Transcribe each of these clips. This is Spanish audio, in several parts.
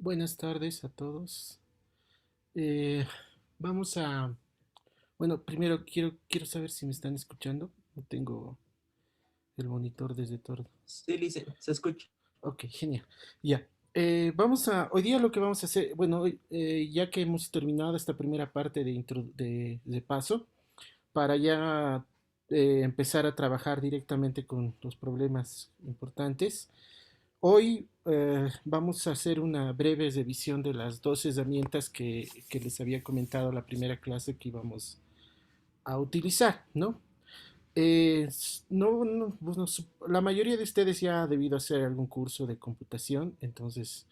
Buenas tardes a todos. Eh, vamos a, bueno, primero quiero saber si me están escuchando. No tengo el monitor desde todo. Sí, Lice, se escucha. Ok, genial. Ya. Hoy día lo que vamos a hacer, bueno, ya que hemos terminado esta primera parte de paso, para ya empezar a trabajar directamente con los problemas importantes. Hoy vamos a hacer una breve revisión de las dos herramientas que les había comentado la primera clase que íbamos a utilizar, ¿no? Bueno, la mayoría de ustedes ya ha debido hacer algún curso de computación, entonces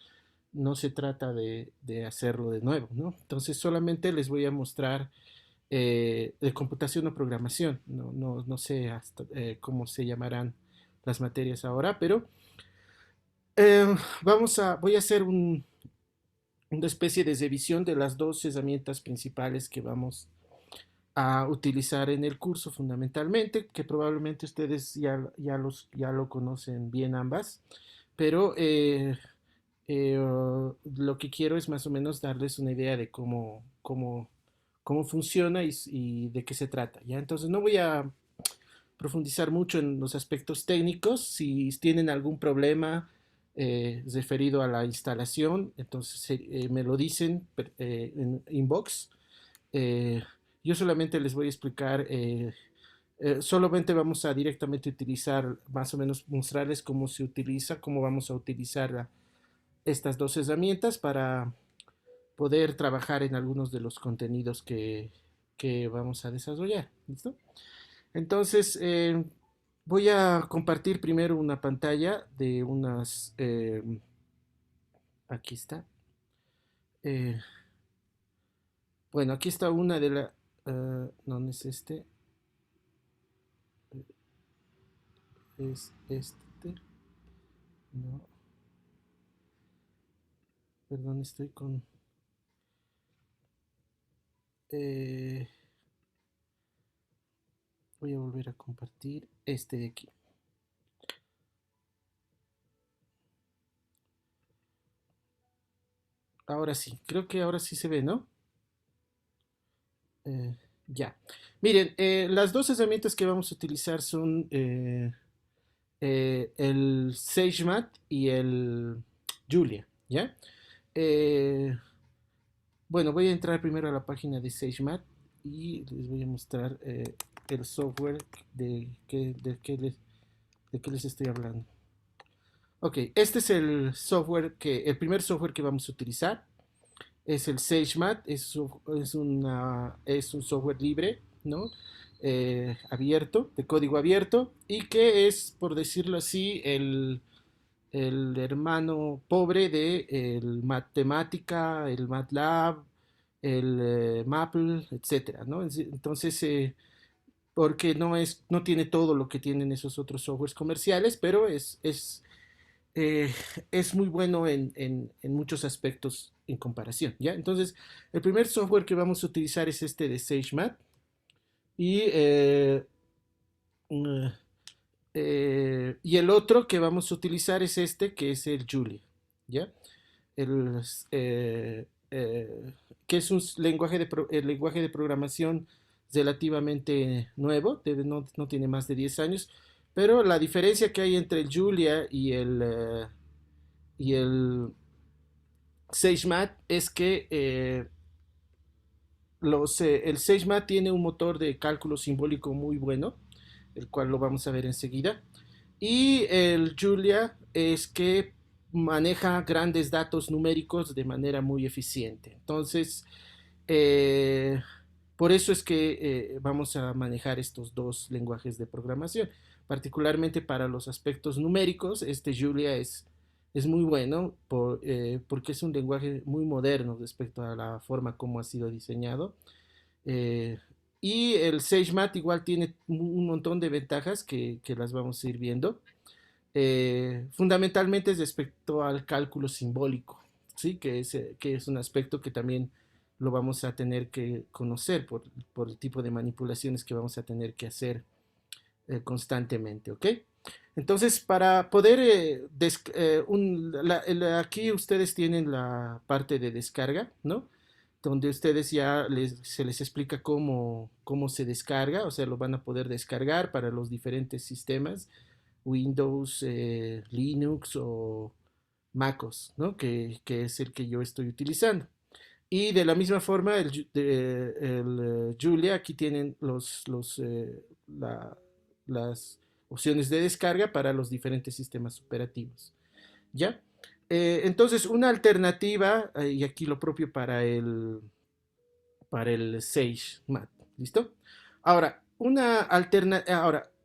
no se trata de hacerlo de nuevo, ¿no? Entonces solamente les voy a mostrar de computación o programación, no sé hasta, cómo se llamarán las materias ahora, pero eh, voy a hacer una especie de revisión de las dos herramientas principales que vamos a utilizar en el curso fundamentalmente, que probablemente ustedes ya lo conocen bien ambas, pero lo que quiero es más o menos darles una idea de cómo funciona y de qué se trata, ¿ya? Entonces no voy a profundizar mucho en los aspectos técnicos. Si tienen algún problema referido a la instalación, entonces me lo dicen en inbox. Eh, yo solamente les voy a explicar, solamente vamos a directamente utilizar, más o menos mostrarles cómo se utiliza, cómo vamos a utilizar estas dos herramientas para poder trabajar en algunos de los contenidos que vamos a desarrollar. ¿Listo? Entonces, voy a compartir primero una pantalla de unas... aquí está. Eh, bueno, aquí está una de la... ¿dónde es este? Es este. No, perdón, estoy con... eh, voy a volver a compartir este de aquí. Ahora sí, creo que ahora sí se ve, ¿no? Eh, ya. Miren, las dos herramientas que vamos a utilizar son el SageMath y el Julia, ¿ya? Eh, bueno, voy a entrar primero a la página de SageMath y les voy a mostrar el software de qué les estoy hablando. Ok, este es el primer software que vamos a utilizar. Es el SageMath, es un software libre, ¿no? Abierto, de código abierto, y que es, por decirlo así, el hermano pobre de el Matemática, el MATLAB, el Maple, etcétera, ¿no? Entonces, porque no tiene todo lo que tienen esos otros softwares comerciales, pero eh, es muy bueno en muchos aspectos en comparación, ¿ya? Entonces, el primer software que vamos a utilizar es este de SageMath y, mm, y el otro que vamos a utilizar es este, que es el Julia, ¿ya? El, que es el lenguaje de programación relativamente nuevo, no tiene más de 10 años, pero la diferencia que hay entre el Julia y el SageMath es que el SageMath tiene un motor de cálculo simbólico muy bueno, el cual lo vamos a ver enseguida. Y el Julia es que maneja grandes datos numéricos de manera muy eficiente. Entonces, eh, por eso es que vamos a manejar estos dos lenguajes de programación. Particularmente para los aspectos numéricos, este Julia es muy bueno porque es un lenguaje muy moderno respecto a la forma como ha sido diseñado. Eh, y el SageMath igual tiene un montón de ventajas que las vamos a ir viendo. Fundamentalmente es respecto al cálculo simbólico, ¿sí? Que es un aspecto que también lo vamos a tener que conocer por el tipo de manipulaciones que vamos a tener que hacer constantemente, ¿ok? Entonces, para poder, aquí ustedes tienen la parte de descarga, ¿no? Donde ustedes ya se les explica cómo se descarga, o sea, lo van a poder descargar para los diferentes sistemas, Windows, Linux o MacOS, ¿no? Que es el que yo estoy utilizando. Y de la misma forma, Julia, aquí tienen las opciones de descarga para los diferentes sistemas operativos. ¿Ya? Entonces, una alternativa, y aquí lo propio para el Sage Mat. ¿Listo? Ahora,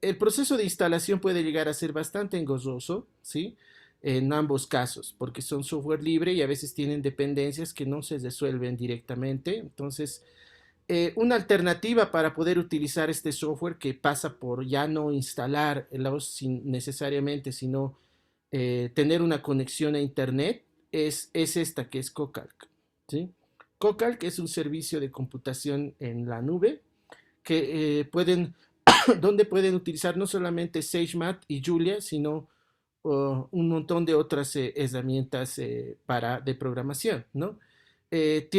el proceso de instalación puede llegar a ser bastante engorroso, ¿sí? En ambos casos, porque son software libre y a veces tienen dependencias que no se resuelven directamente. Entonces, una alternativa para poder utilizar este software que pasa por ya no instalar necesariamente, sino tener una conexión a Internet, es esta que es Cocalc. ¿Sí? Cocalc es un servicio de computación en la nube que donde pueden utilizar no solamente SageMath y Julia, sino un montón de otras herramientas de programación, ¿no? Es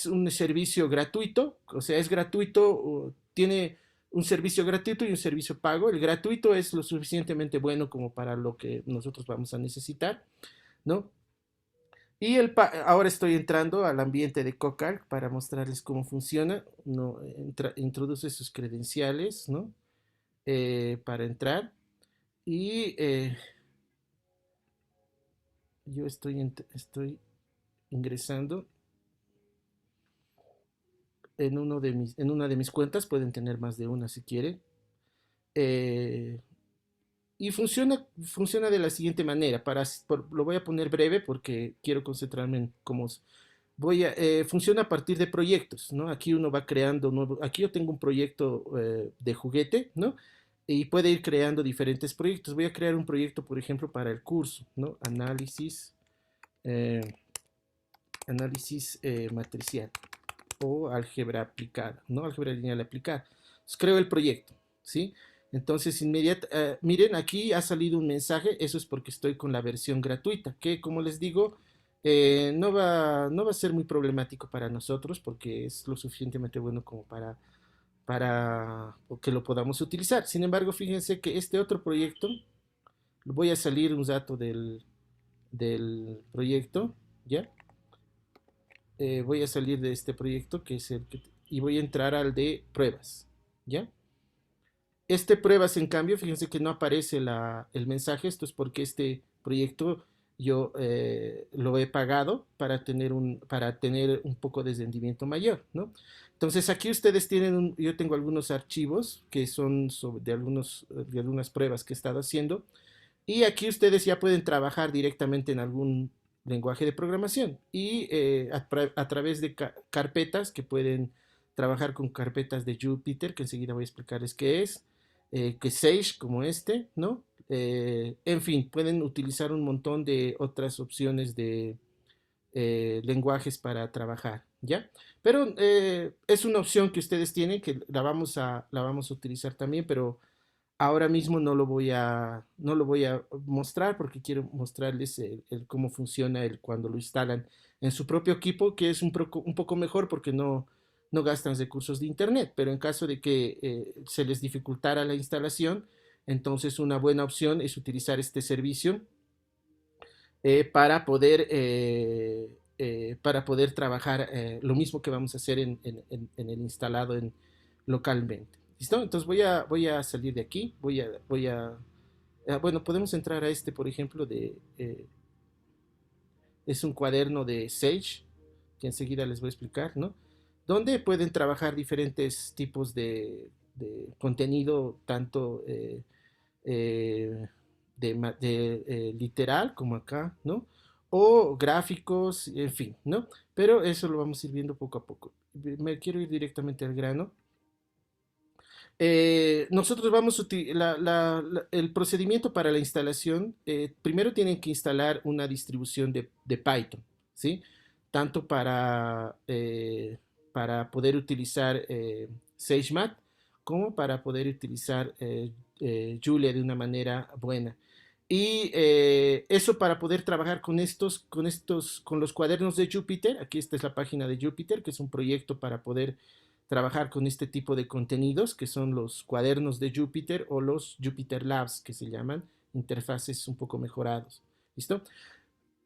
un servicio gratuito, o sea, es gratuito, tiene un servicio gratuito y un servicio pago. El gratuito es lo suficientemente bueno como para lo que nosotros vamos a necesitar, ¿no? Ahora estoy entrando al ambiente de Cocal para mostrarles cómo funciona. No, introduce sus credenciales, ¿no? Para entrar. Y yo estoy ingresando en una de mis cuentas. Pueden tener más de una si quieren. Eh, y funciona de la siguiente manera. Lo voy a poner breve porque quiero concentrarme en cómo funciona a partir de proyectos, ¿no? Aquí uno va creando aquí yo tengo un proyecto de juguete, ¿no? Y puede ir creando diferentes proyectos. Voy a crear un proyecto, por ejemplo, para el curso, ¿no? Eh, análisis matricial o álgebra aplicada, ¿no? Álgebra lineal aplicada. Entonces, creo el proyecto, ¿sí? Entonces, miren, aquí ha salido un mensaje, eso es porque estoy con la versión gratuita, que como les digo, no va a ser muy problemático para nosotros porque es lo suficientemente bueno como para que lo podamos utilizar. Sin embargo, fíjense que este otro proyecto, voy a salir un rato del proyecto, ¿ya? Voy a salir de este proyecto y voy a entrar al de pruebas, ¿ya? Este pruebas, en cambio, fíjense que no aparece el mensaje. Esto es porque este proyecto yo lo he pagado para tener un poco de rendimiento mayor, ¿no? Entonces aquí ustedes yo tengo algunos archivos que son de algunas pruebas que he estado haciendo, y aquí ustedes ya pueden trabajar directamente en algún lenguaje de programación y a través de carpetas que pueden trabajar con carpetas de Jupyter, que enseguida voy a explicarles qué es, que Sage como este, ¿no? En fin, pueden utilizar un montón de otras opciones de lenguajes para trabajar, ¿ya? Pero es una opción que ustedes tienen que la vamos a utilizar también, pero ahora mismo no lo voy a mostrar porque quiero mostrarles cómo funciona cuando lo instalan en su propio equipo, que es un poco mejor porque no gastan recursos de internet, pero en caso de que se les dificultara la instalación, entonces una buena opción es utilizar este servicio para poder trabajar lo mismo que vamos a hacer en el instalado localmente. ¿Listo? Entonces voy a salir de aquí, bueno, podemos entrar a este, por ejemplo, es un cuaderno de Sage, que enseguida les voy a explicar, ¿no? Donde pueden trabajar diferentes tipos de contenido, tanto eh, literal, como acá, ¿no? O gráficos, en fin, ¿no? Pero eso lo vamos a ir viendo poco a poco. Me quiero ir directamente al grano. Nosotros vamos a el procedimiento para la instalación. Primero tienen que instalar una distribución de Python, ¿sí? Tanto para poder utilizar SageMath como para poder utilizar Julia de una manera buena. Y eso para poder trabajar con los cuadernos de Jupyter. Aquí esta es la página de Jupyter, que es un proyecto para poder trabajar con este tipo de contenidos, que son los cuadernos de Jupyter o los Jupyter Labs, que se llaman interfaces un poco mejorados. ¿Listo?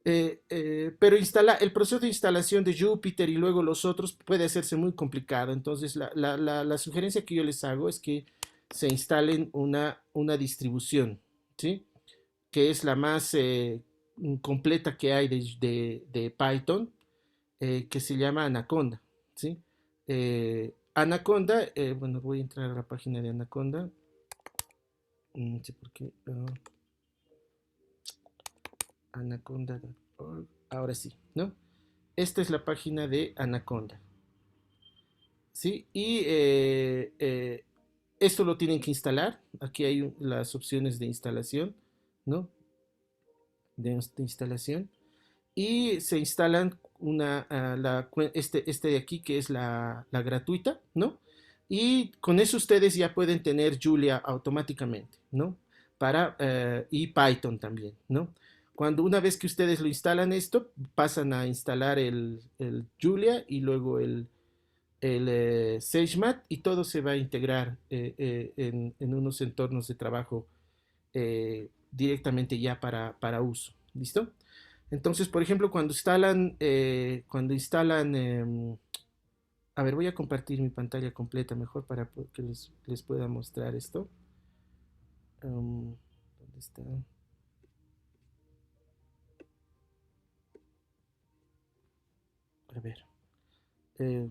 Pero el proceso de instalación de Jupyter y luego los otros puede hacerse muy complicado. Entonces, la sugerencia que yo les hago es que se instalen una distribución, ¿sí? Que es la más completa que hay de Python, que se llama Anaconda, ¿sí? Anaconda, bueno, voy a entrar a la página de Anaconda. No sé por qué. Anaconda.org. Ahora sí, ¿no? Esta es la página de Anaconda, ¿sí? Y esto lo tienen que instalar. Aquí hay las opciones de instalación, ¿no? De instalación. Y se instalan este de aquí, que es la gratuita, ¿no? Y con eso ustedes ya pueden tener Julia automáticamente, ¿no? Y Python también, ¿no? Cuando una vez que ustedes lo instalan esto, pasan a instalar el Julia y luego el SageMath, y todo se va a integrar en unos entornos de trabajo directamente ya para uso. ¿Listo? Entonces, por ejemplo, a ver, voy a compartir mi pantalla completa mejor para que les pueda mostrar esto. ¿Dónde está? A ver. eh,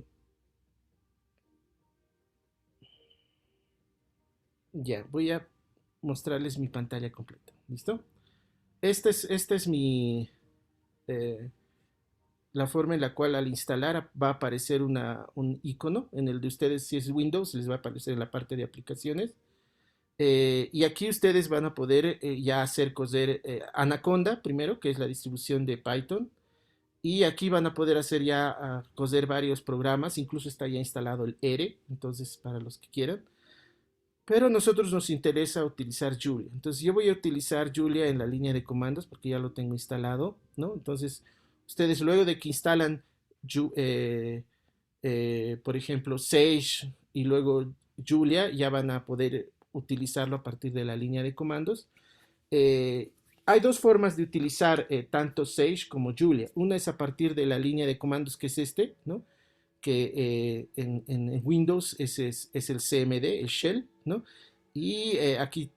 ya, voy a mostrarles mi pantalla completa. ¿Listo? Esta es eh, la forma en la cual al instalar va a aparecer un icono. En el de ustedes, si es Windows, les va a aparecer en la parte de aplicaciones. Y aquí ustedes van a poder ya hacer coser Anaconda primero, que es la distribución de Python. Y aquí van a poder hacer ya coser varios programas. Incluso está ya instalado el R, entonces para los que quieran. Pero a nosotros nos interesa utilizar Julia. Entonces yo voy a utilizar Julia en la línea de comandos porque ya lo tengo instalado, ¿no? Entonces ustedes luego de que instalan, por ejemplo, Sage y luego Julia, ya van a poder utilizarlo a partir de la línea de comandos. Eh, Hay dos formas de utilizar tanto Sage como Julia. Una es a partir de la línea de comandos, que es este, ¿no? Que en Windows es el CMD, el shell, ¿no? Y aquí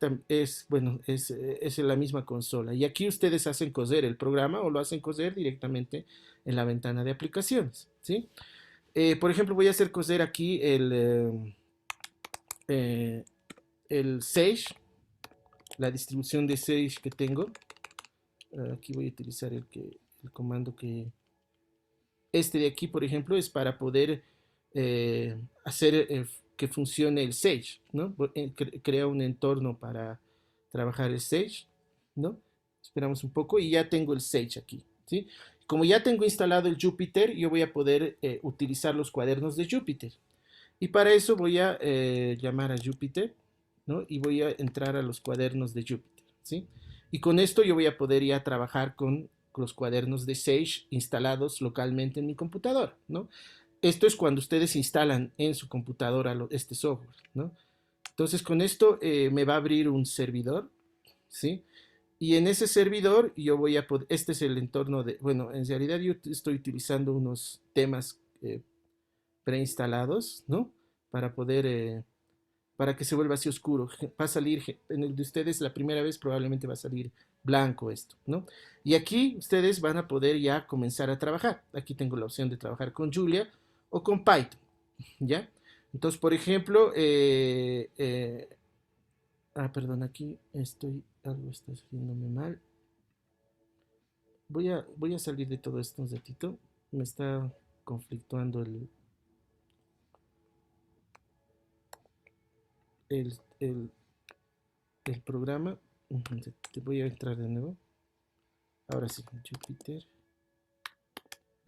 bueno, es la misma consola. Y aquí ustedes hacen coser el programa o lo hacen coser directamente en la ventana de aplicaciones, ¿sí? Por ejemplo, voy a hacer coser aquí eh, el Sage, la distribución de Sage que tengo. Aquí voy a utilizar el comando este de aquí, por ejemplo, es para poder hacer que funcione el Sage, ¿no? Crea un entorno para trabajar el Sage, ¿no? Esperamos un poco y ya tengo el Sage aquí, ¿sí? Como ya tengo instalado el Jupyter, yo voy a poder utilizar los cuadernos de Jupyter. Y para eso voy a llamar a Jupyter, ¿no? Y voy a entrar a los cuadernos de Jupyter, ¿sí? Y con esto yo voy a poder ya trabajar con los cuadernos de Sage instalados localmente en mi computadora, ¿no? Esto es cuando ustedes instalan en su computadora este software, ¿no? Entonces con esto me va a abrir un servidor, ¿sí? Y en ese servidor yo voy a poder, este es el entorno bueno, en realidad yo estoy utilizando unos temas preinstalados, ¿no? Para poder, para que se vuelva así oscuro. Va a salir, en el de ustedes la primera vez probablemente va a salir blanco esto, ¿no? Y aquí ustedes van a poder ya comenzar a trabajar. Aquí tengo la opción de trabajar con Julia o con Python, ¿ya? Entonces, por ejemplo, perdón, aquí algo está saliéndome mal. Voy a salir de todo esto un ratito. Me está conflictuando el, el, el programa. Te voy a entrar de nuevo. Ahora sí, Jupyter.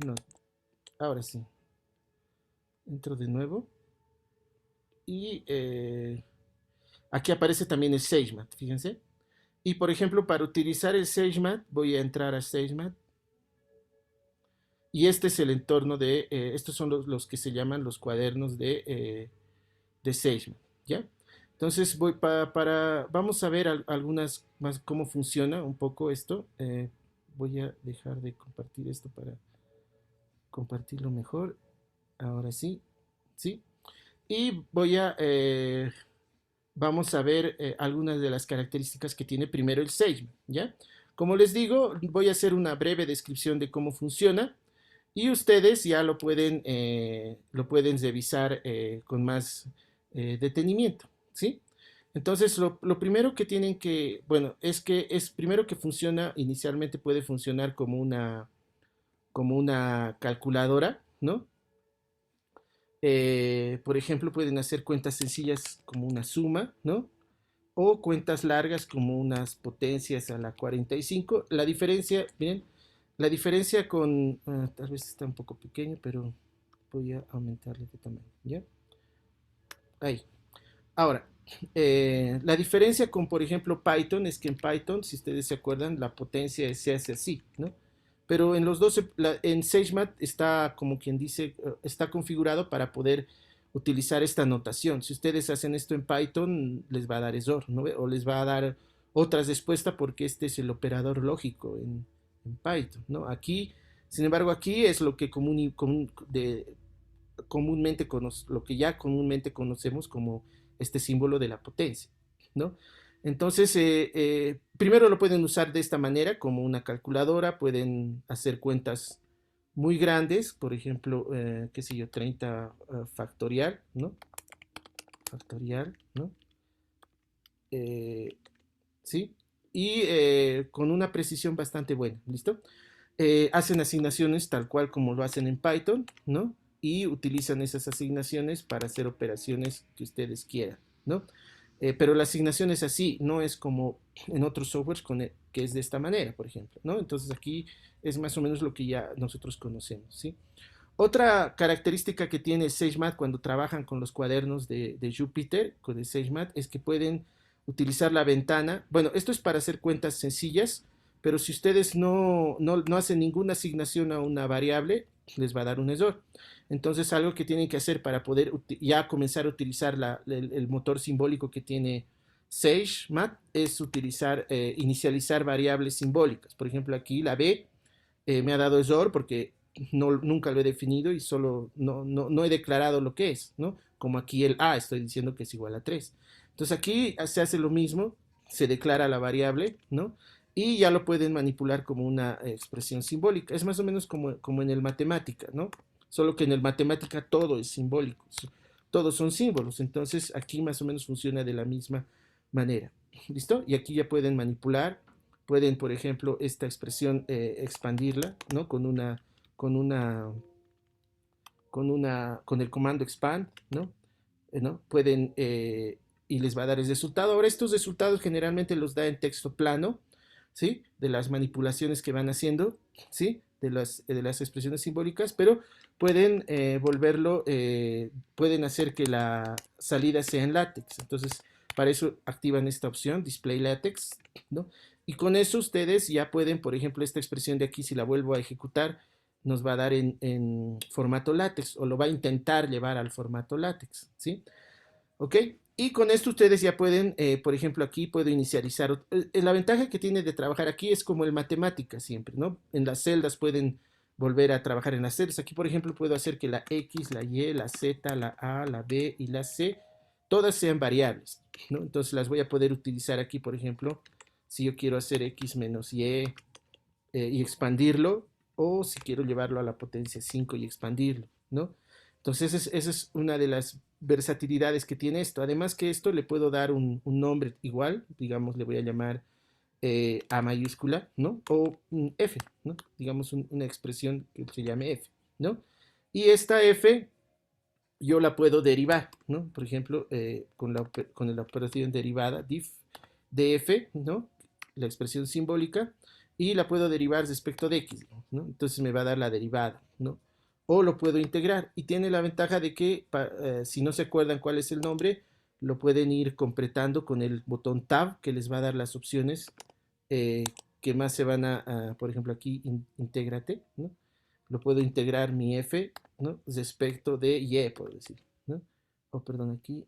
No, ahora sí. Entro de nuevo. Y aquí aparece también el SageMath, fíjense. Y por ejemplo, para utilizar el SageMath, voy a entrar a SageMath. Y este es el entorno de, estos son los que se llaman los cuadernos de SageMath, ¿ya? Entonces vamos a ver algunas más cómo funciona un poco esto. Voy a dejar de compartir esto para compartirlo mejor. Ahora sí, ¿sí? Y vamos a ver algunas de las características que tiene primero el SageMath, ¿ya? Como les digo, voy a hacer una breve descripción de cómo funciona y ustedes ya lo pueden revisar con más detenimiento, ¿sí? Entonces, lo primero que tienen que, bueno, es primero que funciona, inicialmente puede funcionar como una calculadora, ¿no? Por ejemplo, pueden hacer cuentas sencillas como una suma, ¿no? O cuentas largas como unas potencias a la 45. La diferencia, miren, la diferencia tal vez está un poco pequeño, pero voy a aumentarle de tamaño, ¿ya? Ahí. Ahora, la diferencia con, por ejemplo, Python es que en Python, si ustedes se acuerdan, la potencia se hace así, ¿no? Pero en los dos, en SageMath está, como quien dice, está configurado para poder utilizar esta notación. Si ustedes hacen esto en Python, les va a dar error, ¿no? O les va a dar otras respuestas porque este es el operador lógico en Python, ¿no? Aquí, sin embargo, aquí es lo que comúnmente lo que ya comúnmente conocemos como este símbolo de la potencia, ¿no? Entonces, primero lo pueden usar de esta manera, como una calculadora, pueden hacer cuentas muy grandes, por ejemplo, qué sé yo, 30 factorial, ¿no? Factorial, ¿no? ¿Sí? Y con una precisión bastante buena, ¿listo? Hacen asignaciones tal cual como lo hacen en Python, ¿no? Y utilizan esas asignaciones para hacer operaciones que ustedes quieran, ¿no? Pero la asignación es así, no es como en otros softwares que es de esta manera, por ejemplo, ¿no? Entonces aquí es más o menos lo que ya nosotros conocemos, ¿sí? Otra característica que tiene SageMath cuando trabajan con los cuadernos de Jupyter, con el SageMath, es que pueden utilizar la ventana. Bueno, esto es para hacer cuentas sencillas, pero si ustedes no hacen ninguna asignación a una variable, les va a dar un error. Entonces, algo que tienen que hacer para poder ya comenzar a utilizar el motor simbólico que tiene SageMath es inicializar variables simbólicas. Por ejemplo, aquí la B me ha dado error porque nunca lo he definido y solo no he declarado lo que es, ¿no? Como aquí el A, estoy diciendo que es igual a 3. Entonces aquí se hace lo mismo, se declara la variable, ¿no? Y ya lo pueden manipular como una expresión simbólica. Es más o menos como en el matemática, ¿no? Solo que en el matemática todo es simbólico, todos son símbolos. Entonces aquí más o menos funciona de la misma manera. ¿Listo? Y aquí ya pueden manipular, pueden, por ejemplo, esta expresión expandirla, ¿no? Con una, con el comando expand, ¿no? ¿No? Pueden, y les va a dar el resultado. Ahora, estos resultados generalmente los da en texto plano, ¿sí? De las manipulaciones que van haciendo, ¿sí? De las expresiones simbólicas, pero pueden pueden hacer que la salida sea en látex. Entonces, para eso activan esta opción, Display Latex, ¿no? Y con eso ustedes ya pueden, por ejemplo, esta expresión de aquí, si la vuelvo a ejecutar, nos va a dar en formato látex o lo va a intentar llevar al formato látex, ¿sí? ¿Ok? Y con esto ustedes ya pueden, por ejemplo, aquí puedo inicializar. La ventaja que tiene de trabajar aquí es como el matemática siempre, ¿no? En las celdas pueden volver a trabajar en las celdas. Aquí, por ejemplo, puedo hacer que la X, la Y, la Z, la A, la B y la C, todas sean variables, ¿no? Entonces las voy a poder utilizar aquí, por ejemplo, si yo quiero hacer X menos Y y expandirlo, o si quiero llevarlo a la potencia 5 y expandirlo, ¿no? Entonces esa es una de las versatilidades que tiene esto. Además que esto le puedo dar un nombre igual, digamos, le voy a llamar A mayúscula, ¿no? O F, ¿no? Digamos una expresión que se llame F, ¿no? Y esta F yo la puedo derivar, ¿no? Por ejemplo, con la operación derivada, diff de F, ¿no? La expresión simbólica, y la puedo derivar respecto de X, ¿no? Entonces me va a dar la derivada, ¿no? o lo puedo integrar. Y tiene la ventaja de que si no se acuerdan cuál es el nombre, lo pueden ir completando con el botón Tab, que les va a dar las opciones eh, que más se van por ejemplo, aquí, intégrate, ¿no? Lo puedo integrar mi F, ¿no? Respecto de Y, por decir, ¿no? O perdón, aquí,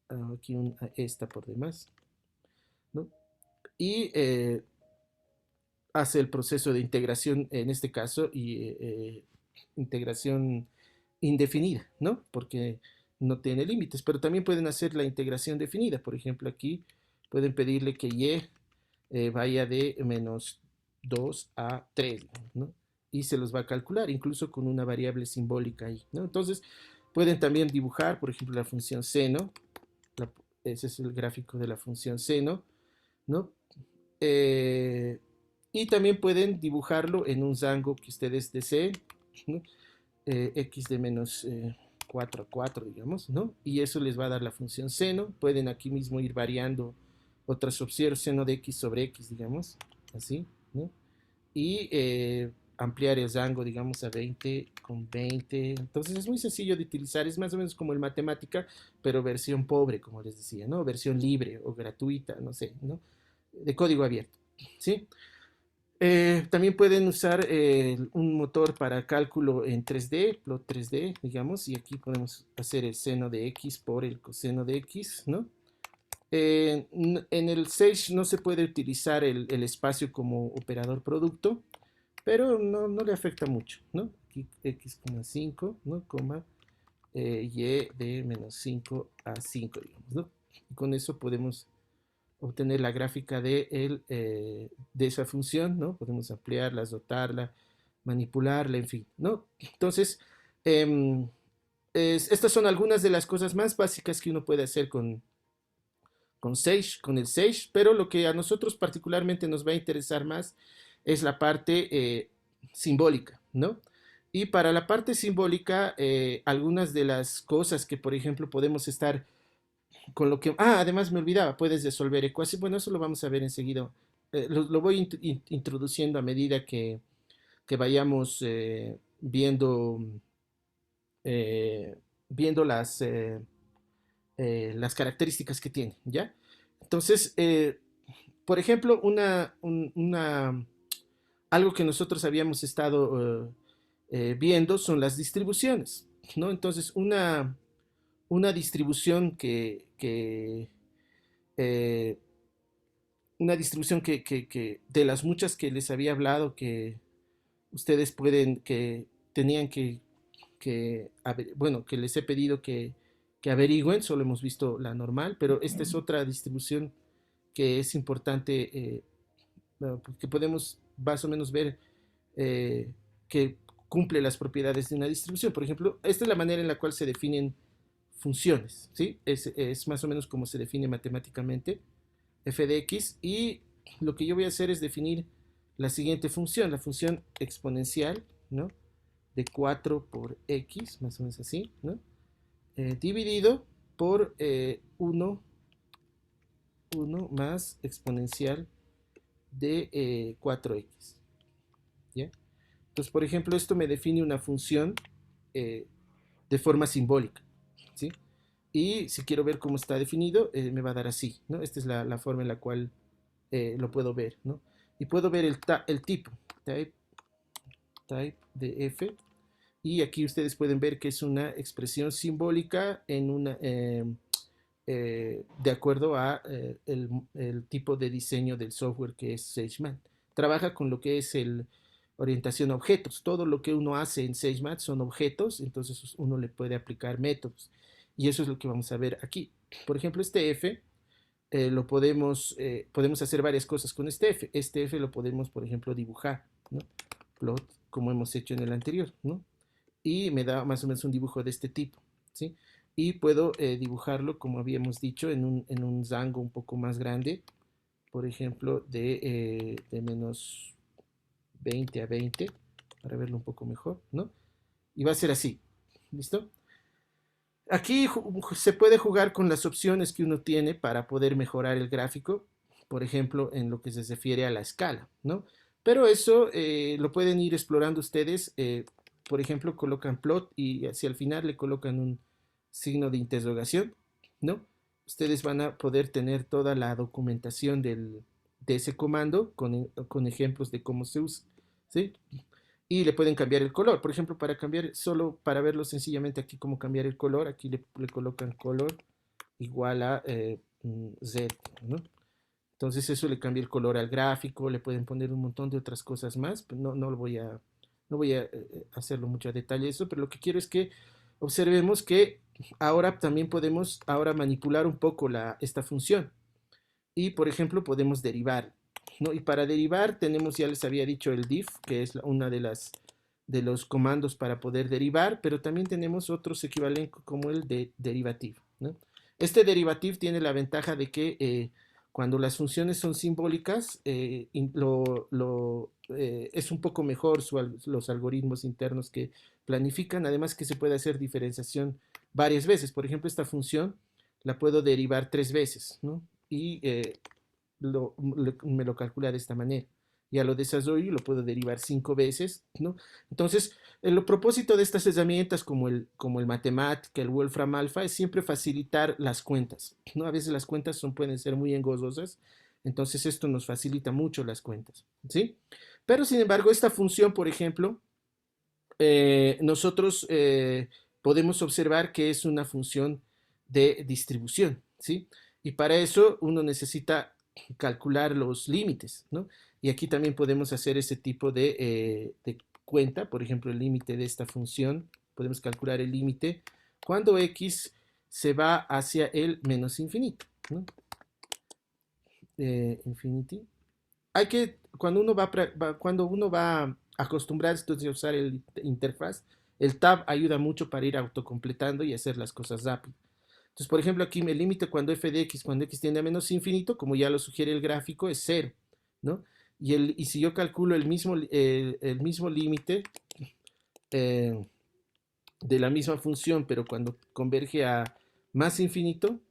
aquí esta por demás, ¿no? Y hace el proceso de integración, en este caso, y integración indefinida, ¿no? Porque no tiene límites, pero también pueden hacer la integración definida. Por ejemplo, aquí pueden pedirle que y vaya de -2 a 3, ¿no? Y se los va a calcular, incluso con una variable simbólica ahí, ¿no? Entonces, pueden también dibujar, por ejemplo, la función seno. La, ese es el gráfico de la función seno, ¿no? Eh, y también pueden dibujarlo en un rango que ustedes deseen, ¿no? X de -4 a 4, digamos, ¿no? Y eso les va a dar la función seno. Pueden aquí mismo ir variando otras opciones, seno de X sobre X, digamos, así, ¿no? Y ampliar el rango, digamos, a 20 con 20. Entonces es muy sencillo de utilizar, es más o menos como el matemática, pero versión pobre, como les decía, ¿no? Versión libre o gratuita, no sé, ¿no? De código abierto, ¿sí? También pueden usar un motor para cálculo en 3D, plot 3D, digamos, y aquí podemos hacer el seno de X por el coseno de X, ¿no? En el Sage no se puede utilizar el espacio como operador producto, pero no le afecta mucho, ¿no? Aquí X,5, ¿no? Coma, Y de -5 a 5, digamos, ¿no? Y con eso podemos obtener la gráfica de esa función, ¿no? Podemos ampliarla, dotarla, manipularla, en fin, ¿no? Entonces, eh, estas son algunas de las cosas más básicas que uno puede hacer con Sage, con el Sage, pero lo que a nosotros particularmente nos va a interesar más es la parte simbólica, ¿no? Y para la parte simbólica, algunas de las cosas que, por ejemplo, podemos estar con lo que... Ah, además me olvidaba, puedes resolver ecuaciones. Bueno, eso lo vamos a ver enseguida. Lo voy introduciendo a medida que vayamos eh, viendo las características que tiene, ¿ya? Entonces, por ejemplo, algo que nosotros habíamos estado viendo son las distribuciones, ¿no? Entonces, una distribución eh, que de las muchas que les había hablado que ustedes que tenían bueno, que les he pedido que averigüen, solo hemos visto la normal, pero esta es otra distribución que es importante, que podemos más o menos ver eh, que cumple las propiedades de una distribución. Por ejemplo, esta es la manera en la cual se definen funciones, ¿sí? Es más o menos como se define matemáticamente f de x, y lo que yo voy a hacer es definir la siguiente función, la función exponencial, ¿no? De 4 por x, más o menos así, ¿no? Dividido por 1 más exponencial de 4x, ¿ya? Entonces, por ejemplo, esto me define una función eh, de forma simbólica, ¿sí? Y si quiero ver cómo está definido, me va a dar así, ¿no? Esta es la forma en la cual lo puedo ver, ¿no? Y puedo ver el tipo, type de f, y aquí ustedes pueden ver que es una expresión simbólica de acuerdo a el tipo de diseño del software que es SageMath. Trabaja con lo que es el orientación a objetos. Todo lo que uno hace en SageMath son objetos, entonces uno le puede aplicar métodos. Y eso es lo que vamos a ver aquí. Por ejemplo, este f podemos hacer varias cosas con este f. Este f lo podemos, por ejemplo, dibujar, ¿no? Plot, como hemos hecho en el anterior, ¿no? Y me da más o menos un dibujo de este tipo, ¿sí? Y puedo dibujarlo, como habíamos dicho, en un rango un poco más grande, por ejemplo, de -20 a 20, para verlo un poco mejor, ¿no? Y va a ser así, ¿listo? Aquí se puede jugar con las opciones que uno tiene para poder mejorar el gráfico, por ejemplo, en lo que se refiere a la escala, ¿no? Pero eso lo pueden ir explorando ustedes por ejemplo, colocan plot y hacia el final le colocan un signo de interrogación, ¿no? Ustedes van a poder tener toda la documentación de ese comando con ejemplos de cómo se usa, ¿sí? Y le pueden cambiar el color. Por ejemplo, para cambiar, solo para verlo sencillamente aquí cómo cambiar el color, aquí le colocan color igual a Z, ¿no? Entonces eso le cambia el color al gráfico, le pueden poner un montón de otras cosas más, pero no lo voy a, no voy a hacerlo mucho a detalle eso, pero lo que quiero es que observemos que ahora también podemos ahora manipular un poco esta función y por ejemplo podemos derivar, ¿no? Y para derivar tenemos, ya les había dicho, el diff, que es una de los comandos para poder derivar, pero también tenemos otros equivalentes como el de derivative, ¿no? Este derivative tiene la ventaja de que cuando las funciones son simbólicas, es un poco mejor los algoritmos internos que planifican, además que se puede hacer diferenciación varias veces. Por ejemplo, esta función la puedo derivar 3 veces, ¿no? Y me lo calcula de esta manera. Ya lo desarrollo y lo puedo derivar 5 veces, ¿no? Entonces, el propósito de estas herramientas como el Matemática, el Wolfram Alpha, es siempre facilitar las cuentas, ¿no? A veces las cuentas pueden ser muy engorrosas, entonces esto nos facilita mucho las cuentas, ¿sí? Pero, sin embargo, esta función, por ejemplo, nosotros podemos observar que es una función de distribución, ¿sí? Y para eso uno necesita calcular los límites, ¿no? Y aquí también podemos hacer ese tipo de cuenta, por ejemplo, el límite de esta función, podemos calcular el límite cuando x se va hacia el menos infinito, ¿no? Infinity. Cuando uno va a acostumbrarse a usar el interfaz, el tab ayuda mucho para ir autocompletando y hacer las cosas rápido. Entonces, por ejemplo, aquí me límite cuando x tiende a menos infinito, como ya lo sugiere el gráfico, es 0, ¿no? Y si yo calculo el mismo límite eh, de la misma función, pero cuando converge a más infinito,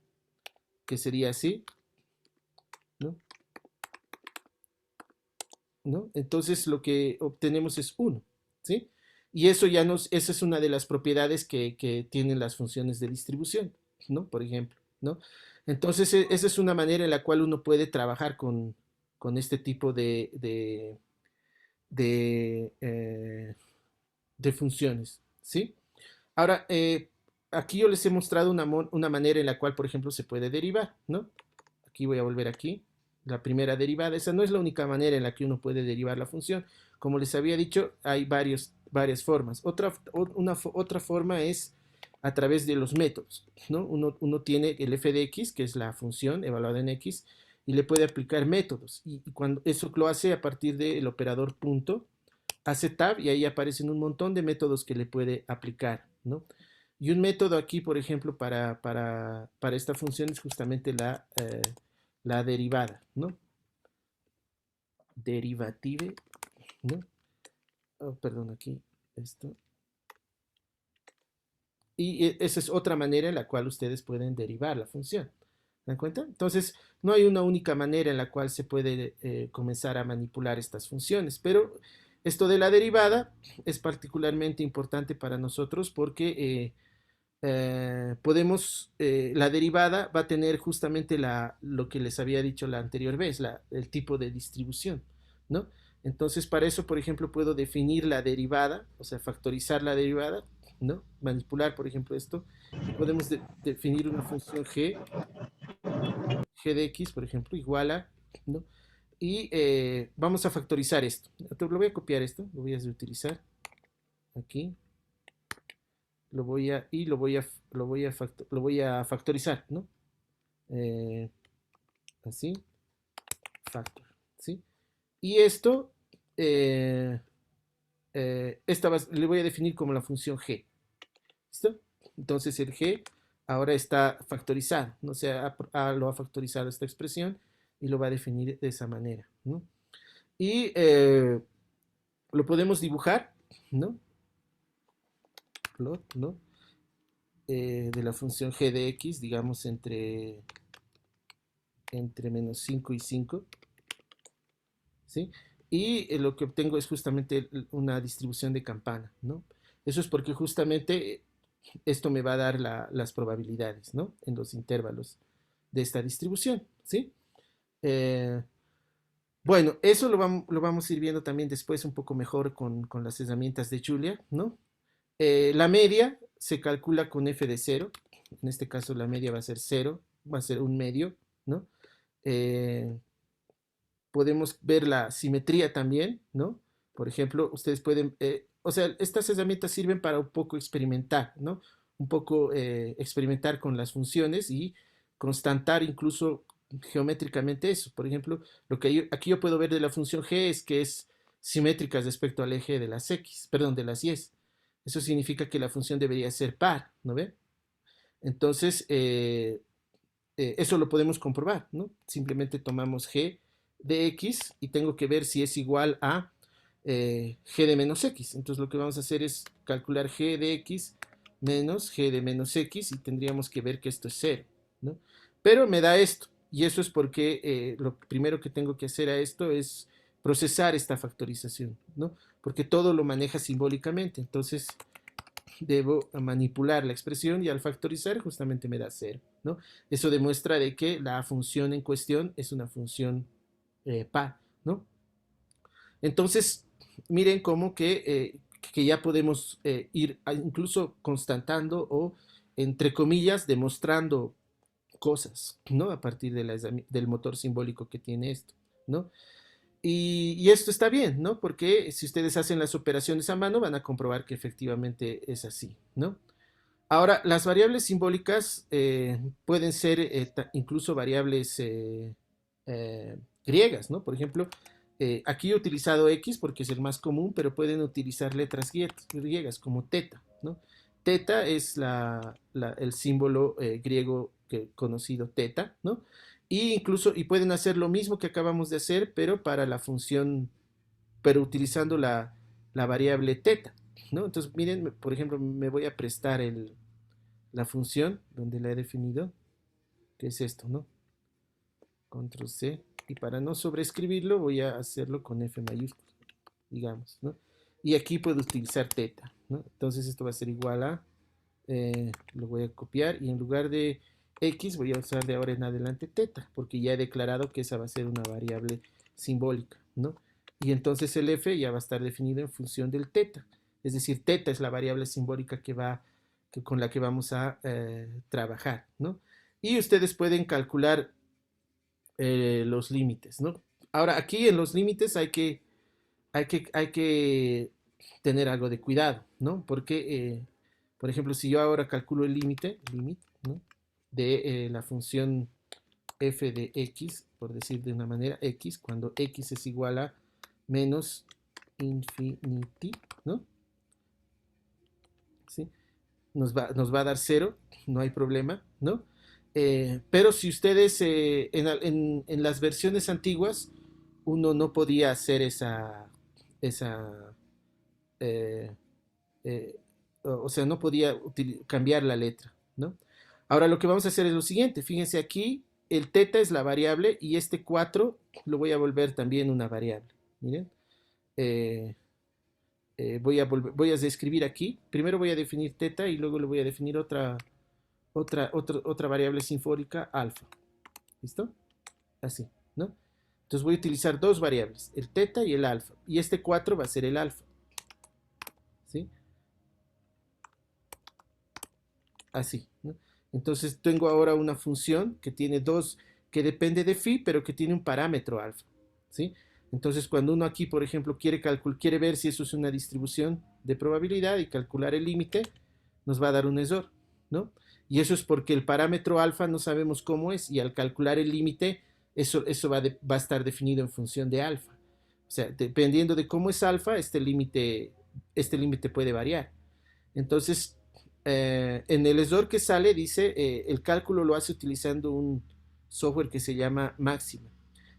que sería así, ¿no? ¿No? Entonces lo que obtenemos es 1, ¿sí? Y esa es una de las propiedades que tienen las funciones de distribución, ¿no? Por ejemplo, ¿no? Entonces esa es una manera en la cual uno puede trabajar con este tipo de, eh, de funciones, ¿sí? Ahora, aquí yo les he mostrado una manera en la cual, por ejemplo, se puede derivar, ¿no? Aquí voy a volver aquí. La primera derivada, esa no es la única manera en la que uno puede derivar la función. Como les había dicho, hay varias formas. Otra forma es a través de los métodos, ¿no? Uno tiene el f de x, que es la función evaluada en x, y le puede aplicar métodos. Y cuando eso lo hace a partir del operador punto, hace tab y ahí aparecen un montón de métodos que le puede aplicar, ¿no? Y un método aquí, por ejemplo, para esta función es justamente la derivada, ¿no? Derivative, ¿no? Oh, perdón, aquí, esto. Y esa es otra manera en la cual ustedes pueden derivar la función. ¿Se dan cuenta? Entonces, no hay una única manera en la cual se puede comenzar a manipular estas funciones, pero esto de la derivada es particularmente importante para nosotros porque la derivada va a tener justamente lo que les había dicho la anterior vez, el tipo de distribución, ¿no? Entonces, para eso, por ejemplo, puedo definir la derivada, o sea, factorizar la derivada, ¿no? Manipular, por ejemplo, esto, y podemos definir una función g de x, por ejemplo, igual a, ¿no? Y vamos a factorizar esto. Entonces, lo voy a copiar esto, lo voy a reutilizar aquí, lo voy a factorizar, ¿no? Eh, así, factor, ¿sí? Y esto, le voy a definir como la función g, ¿listo? Entonces el g ahora está factorizado, ¿no? O sea, lo ha factorizado esta expresión y lo va a definir de esa manera, ¿no? Y lo podemos dibujar, ¿no? Plot, ¿no? De la función g de x, digamos, entre menos 5 y 5, ¿sí? Y lo que obtengo es justamente una distribución de campana, ¿no? Eso es porque justamente esto me va a dar las probabilidades, ¿no? En los intervalos de esta distribución, ¿sí? Eh, bueno, eso lo vamos a ir viendo también después un poco mejor con las herramientas de Julia, ¿no? La media se calcula con f de 0. En este caso la media va a ser 0, va a ser un medio, ¿no? Eh, podemos ver la simetría también, ¿no? Por ejemplo, ustedes pueden, o sea, estas herramientas sirven para un poco experimentar, ¿no? Un poco experimentar con las funciones y constatar incluso geométricamente eso. Por ejemplo, lo que aquí yo puedo ver de la función g es que es simétrica respecto al eje de las x, perdón, de las y. Eso significa que la función debería ser par, ¿no ve? Entonces, eso lo podemos comprobar, ¿no? Simplemente tomamos g de x y tengo que ver si es igual a g de menos x. Entonces lo que vamos a hacer es calcular g de x menos g de menos x y tendríamos que ver que esto es 0, ¿no? Pero me da esto, y eso es porque lo primero que tengo que hacer a esto es procesar esta factorización, ¿no? Porque todo lo maneja simbólicamente, entonces debo manipular la expresión y al factorizar justamente me da 0, ¿no? Eso demuestra de que la función en cuestión es una función par, ¿no? Entonces, miren cómo que ya podemos ir incluso constatando o, entre comillas, demostrando cosas, ¿no? A partir del motor simbólico que tiene esto, ¿no? Y esto está bien, ¿no? Porque si ustedes hacen las operaciones a mano van a comprobar que efectivamente es así, ¿no? Ahora, las variables simbólicas pueden ser incluso variables eh, griegas, ¿no? Por ejemplo, aquí he utilizado X porque es el más común, pero pueden utilizar letras griegas como teta, ¿no? Teta es el símbolo griego conocido teta, ¿no? Y pueden hacer lo mismo que acabamos de hacer, pero para la función, pero utilizando la variable teta, ¿no? Entonces, miren, por ejemplo, me voy a prestar la función donde la he definido, que es esto, ¿no? Control C. Y para no sobreescribirlo, voy a hacerlo con F mayúscula, digamos, ¿no? Y aquí puedo utilizar teta, ¿no? Entonces esto va a ser igual a, lo voy a copiar y en lugar de X voy a usar de ahora en adelante teta, porque ya he declarado que esa va a ser una variable simbólica, ¿no? Y entonces el F ya va a estar definido en función del teta. Es decir, teta es la variable simbólica con la que vamos a trabajar, ¿no? Y ustedes pueden calcular los límites, ¿no? Ahora, aquí en los límites hay que tener algo de cuidado, ¿no? Porque, por ejemplo, si yo ahora calculo el límite, ¿no? De la función f de x, por decir de una manera, x, cuando x es igual a menos infinity, ¿no? ¿Sí? Nos va a dar 0, no hay problema, ¿no? Pero si ustedes en las versiones antiguas uno no podía hacer esa eh, eh, o sea, no podía cambiar la letra, ¿no? Ahora lo que vamos a hacer es lo siguiente, fíjense aquí, el teta es la variable y este 4 lo voy a volver también una variable, miren. Eh, voy a describir aquí, primero voy a definir teta y luego le voy a definir otra variable sinfónica alfa, ¿listo? Así, ¿no? Entonces voy a utilizar dos variables, el teta y el alfa, y este 4 va a ser el alfa, ¿sí? Así, ¿no? Entonces tengo ahora una función que tiene que depende de phi, pero que tiene un parámetro alfa, ¿sí? Entonces cuando uno aquí, por ejemplo, quiere ver si eso es una distribución de probabilidad y calcular el límite, nos va a dar un error, ¿no? Y eso es porque el parámetro alfa no sabemos cómo es y al calcular el límite, eso va a estar definido en función de alfa. O sea, dependiendo de cómo es alfa, este límite puede variar. Entonces, en el error que sale dice, el cálculo lo hace utilizando un software que se llama Máxima.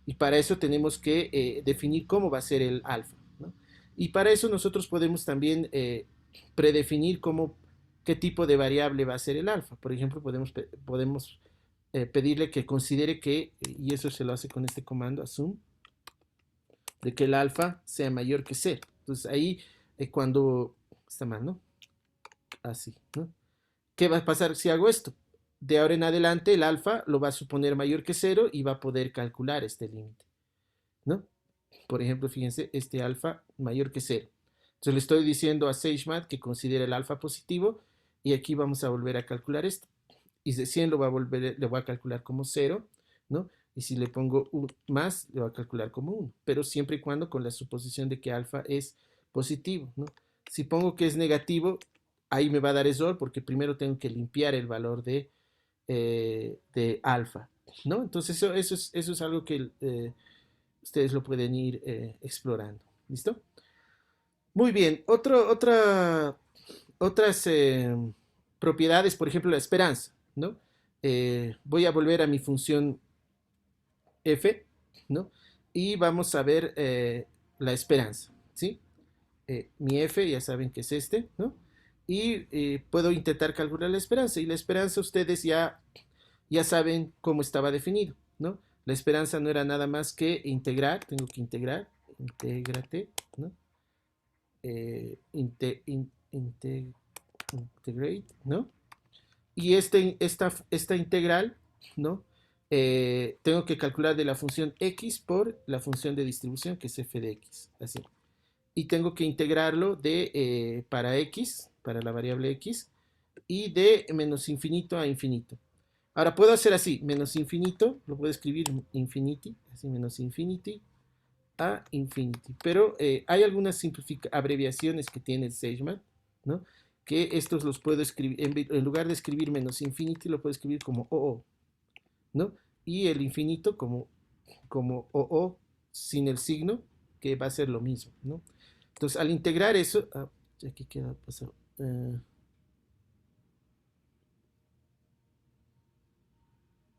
Y para eso tenemos que definir cómo va a ser el alfa, ¿no? Y para eso nosotros podemos también predefinir qué tipo de variable va a ser el alfa. Por ejemplo, podemos pedirle que considere y eso se lo hace con este comando, assume, de que el alfa sea mayor que 0. Entonces ahí cuando, está mal, ¿no? así, ¿no? ¿Qué va a pasar si hago esto? De ahora en adelante el alfa lo va a suponer mayor que cero y va a poder calcular este límite, ¿no? Por ejemplo, fíjense, este alfa mayor que cero. Entonces le estoy diciendo a SageMath que considere el alfa positivo y aquí vamos a volver a calcular esto. Y de 100 le voy a calcular como cero, ¿no? Y si le pongo más, le voy a calcular como 1, pero siempre y cuando con la suposición de que alfa es positivo, ¿no? Si pongo que es negativo, ahí me va a dar error porque primero tengo que limpiar el valor de alfa, ¿no? Entonces eso es algo que ustedes lo pueden ir explorando, ¿listo? Muy bien, otras propiedades, por ejemplo, la esperanza, ¿no? Voy a volver a mi función f, ¿no? Y vamos a ver la esperanza, ¿sí? Mi f, ya saben que es este, ¿no? Y puedo intentar calcular la esperanza. Y la esperanza ustedes ya saben cómo estaba definido, ¿no? La esperanza no era nada más que integrar, tengo que integrar, intégrate, ¿no? Integrate, ¿no? Y esta integral, ¿no? Tengo que calcular de la función x por la función de distribución, que es f de x, así. Y tengo que integrarlo para x, para la variable x, y de menos infinito a infinito. Ahora puedo hacer así, menos infinito, lo puedo escribir infinity, así menos infinity a infinity. Pero hay algunas abreviaciones que tiene el SageMath, ¿no? Que estos los puedo escribir, en lugar de escribir menos infinity, lo puedo escribir como OO, ¿no? Y el infinito como OO sin el signo, que va a ser lo mismo, ¿no? Entonces, al integrar eso, aquí queda pasado.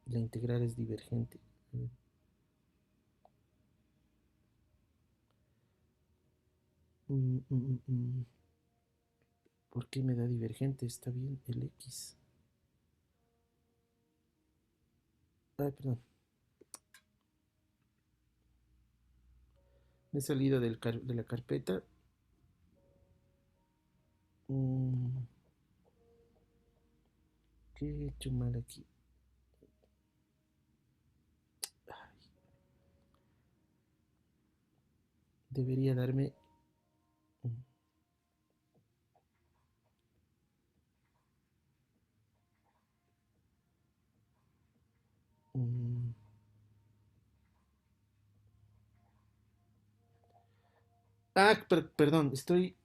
La integral es divergente. ¿Por qué me da divergente? Está bien el X. Ay, perdón. Me he salido de la carpeta. ¿Qué he hecho mal aquí? Debería darme... Perdón, estoy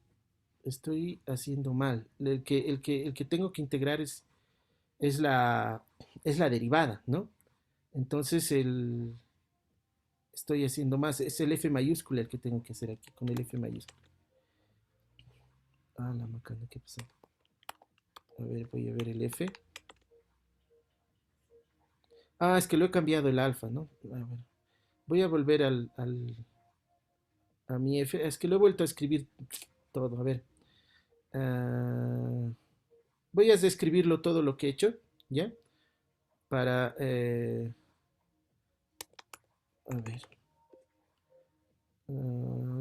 haciendo mal. El que tengo que integrar es la, es la derivada, ¿no? Entonces estoy haciendo más. Es el F mayúscula el que tengo que hacer aquí, con el F mayúscula. La macana, ¿qué pasó? A ver, voy a ver el F. Es que lo he cambiado el alfa, ¿no? A ver, voy a volver a mi F. Es que lo he vuelto a escribir todo. A ver. Voy a describirlo todo lo que he hecho, ¿ya? Para... a ver.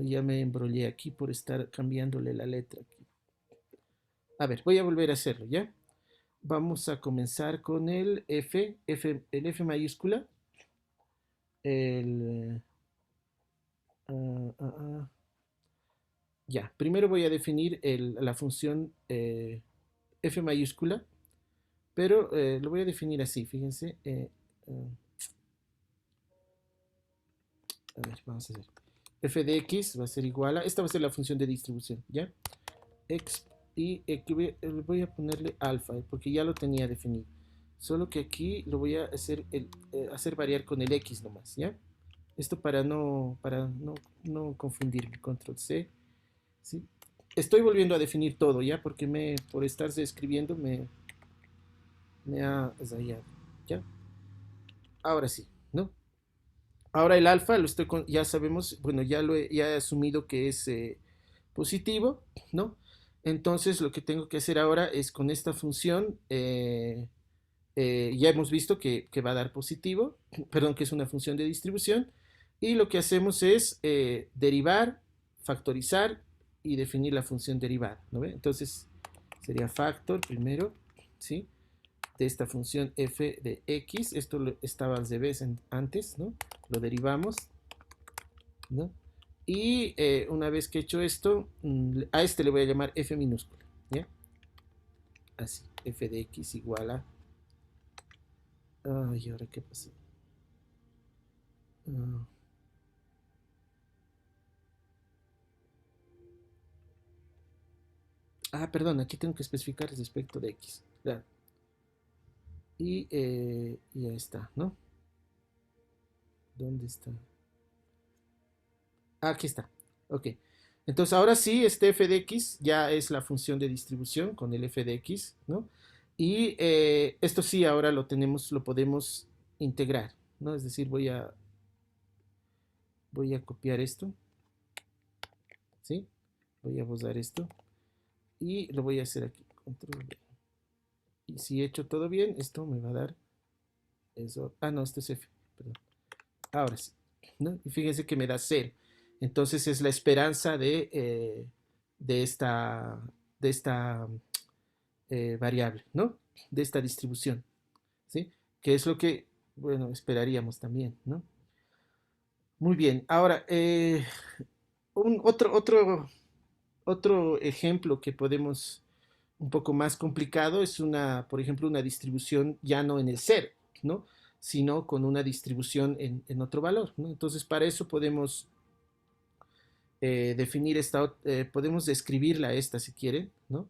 Ya me embrollé aquí por estar cambiándole la letra. A ver, voy a volver a hacerlo, ¿ya? Vamos a comenzar con el el F mayúscula. El... Ya, primero voy a definir la función F mayúscula, pero lo voy a definir así, fíjense. A ver, vamos a hacer. F de x va a ser igual a... Esta va a ser la función de distribución, ¿ya? X y aquí voy a ponerle alfa, porque ya lo tenía definido. Solo que aquí lo voy a hacer variar con el x nomás, ¿ya? Esto para no confundirme. Control C, ¿sí? Estoy volviendo a definir todo, ¿ya? Porque por estarse escribiendo me ha zayado, ¿ya? Ahora sí, ¿no? Ahora el alfa ya sabemos, bueno, ya he asumido que es positivo, ¿no? Entonces lo que tengo que hacer ahora es con esta función, ya hemos visto que va a dar positivo, perdón, que es una función de distribución, y lo que hacemos es derivar, factorizar y definir la función derivada, ¿no ve? Entonces sería factor primero, ¿sí? De esta función f de x, esto estaba al revés antes, ¿no? Lo derivamos, ¿no? Y una vez que he hecho esto, a este le voy a llamar f minúscula, ¿ya? Así, f de x igual a... Ay, ¿ahora qué pasó? Uh, perdón, aquí tengo que especificar respecto de x, claro. Y ahí está, ¿no? ¿Dónde está? Aquí está. Ok. Entonces ahora sí, este f de x ya es la función de distribución con el f de x, ¿no? Y esto sí, ahora lo podemos integrar, ¿no? Es decir, voy a copiar esto, ¿sí? Voy a borrar esto y lo voy a hacer aquí, control V. Y si he hecho todo bien, esto me va a dar eso. No, esto es f, perdón. Ahora sí, ¿no? Y fíjense que me da 0. Entonces es la esperanza de esta, de esta variable, ¿no? De esta distribución, ¿sí? Que es lo que, bueno, esperaríamos también, ¿no? Muy bien. Ahora, otro ejemplo que podemos, un poco más complicado, es por ejemplo, una distribución ya no en el 0, ¿no? Sino con una distribución en otro valor, ¿no? Entonces, para eso podemos definir podemos describirla esta si quieren, ¿no?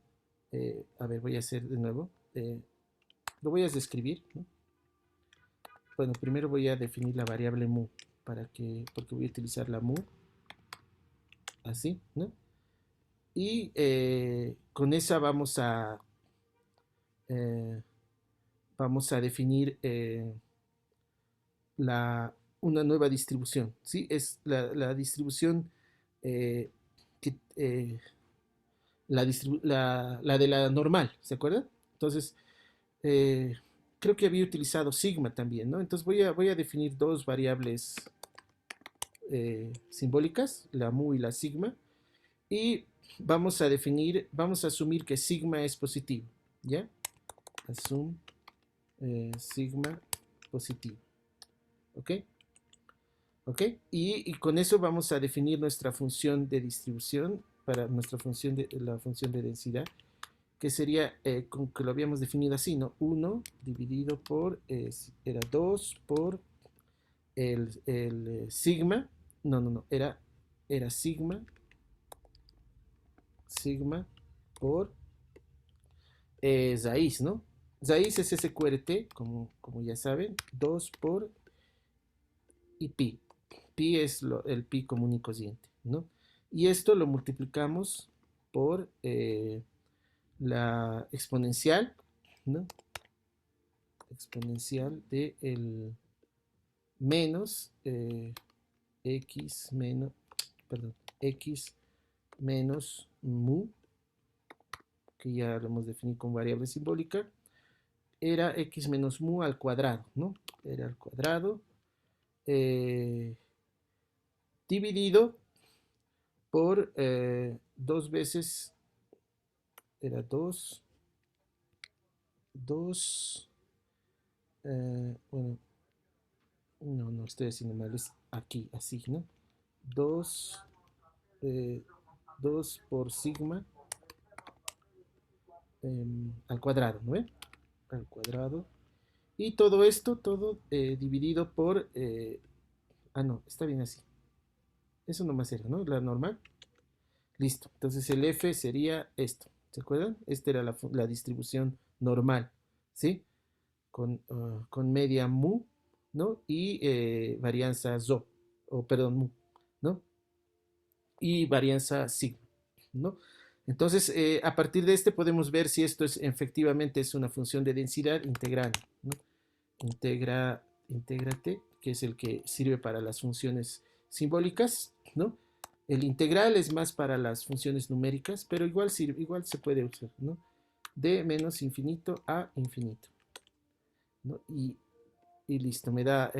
A ver, voy a hacer de nuevo. Lo voy a describir, ¿no? Bueno, primero voy a definir la variable mu, porque voy a utilizar la mu, así, ¿no? Y con esa eh, vamos a definir una nueva distribución, ¿sí? Es la distribución eh, que, la de la normal, ¿se acuerdan? Entonces, eh, creo que había utilizado sigma también, ¿no? Entonces voy a definir dos variables simbólicas, la mu y la sigma, y vamos a asumir que sigma es positivo, ¿ya? Assume sigma positivo, ¿ok? ¿Ok? Y con eso vamos a definir nuestra función de distribución para la función de densidad, que sería, que lo habíamos definido así, ¿no? 1 dividido por, era 2 por el sigma, no, era sigma por raíz, ¿no? Raíz es SQRT, como ya saben, 2 por y pi. Pi es el pi común y corriente, ¿no? Y esto lo multiplicamos por la exponencial, ¿no? Exponencial de el menos x menos, perdón, x menos mu, que ya lo hemos definido con variable simbólica, era x menos mu al cuadrado, ¿no? Era al cuadrado dividido por dos veces, era 2, bueno, no estoy haciendo mal, es aquí, así, ¿no? 2, 2 por sigma al cuadrado, ¿no ve? Al cuadrado. Y todo esto, todo dividido por... no, está bien así. Eso nomás era, ¿no? La normal. Listo. Entonces el F sería esto. ¿Se acuerdan? Esta era la distribución normal, ¿sí? Con media mu, ¿no? Y varianza zo, o perdón, mu, ¿no? Y varianza sigma, ¿no? Entonces, a partir de este podemos ver si esto efectivamente es una función de densidad integrando, ¿no? Intégrate, que es el que sirve para las funciones simbólicas, ¿no? El integral es más para las funciones numéricas, pero igual se puede usar, ¿no? De menos infinito a infinito, ¿no? Y listo, me da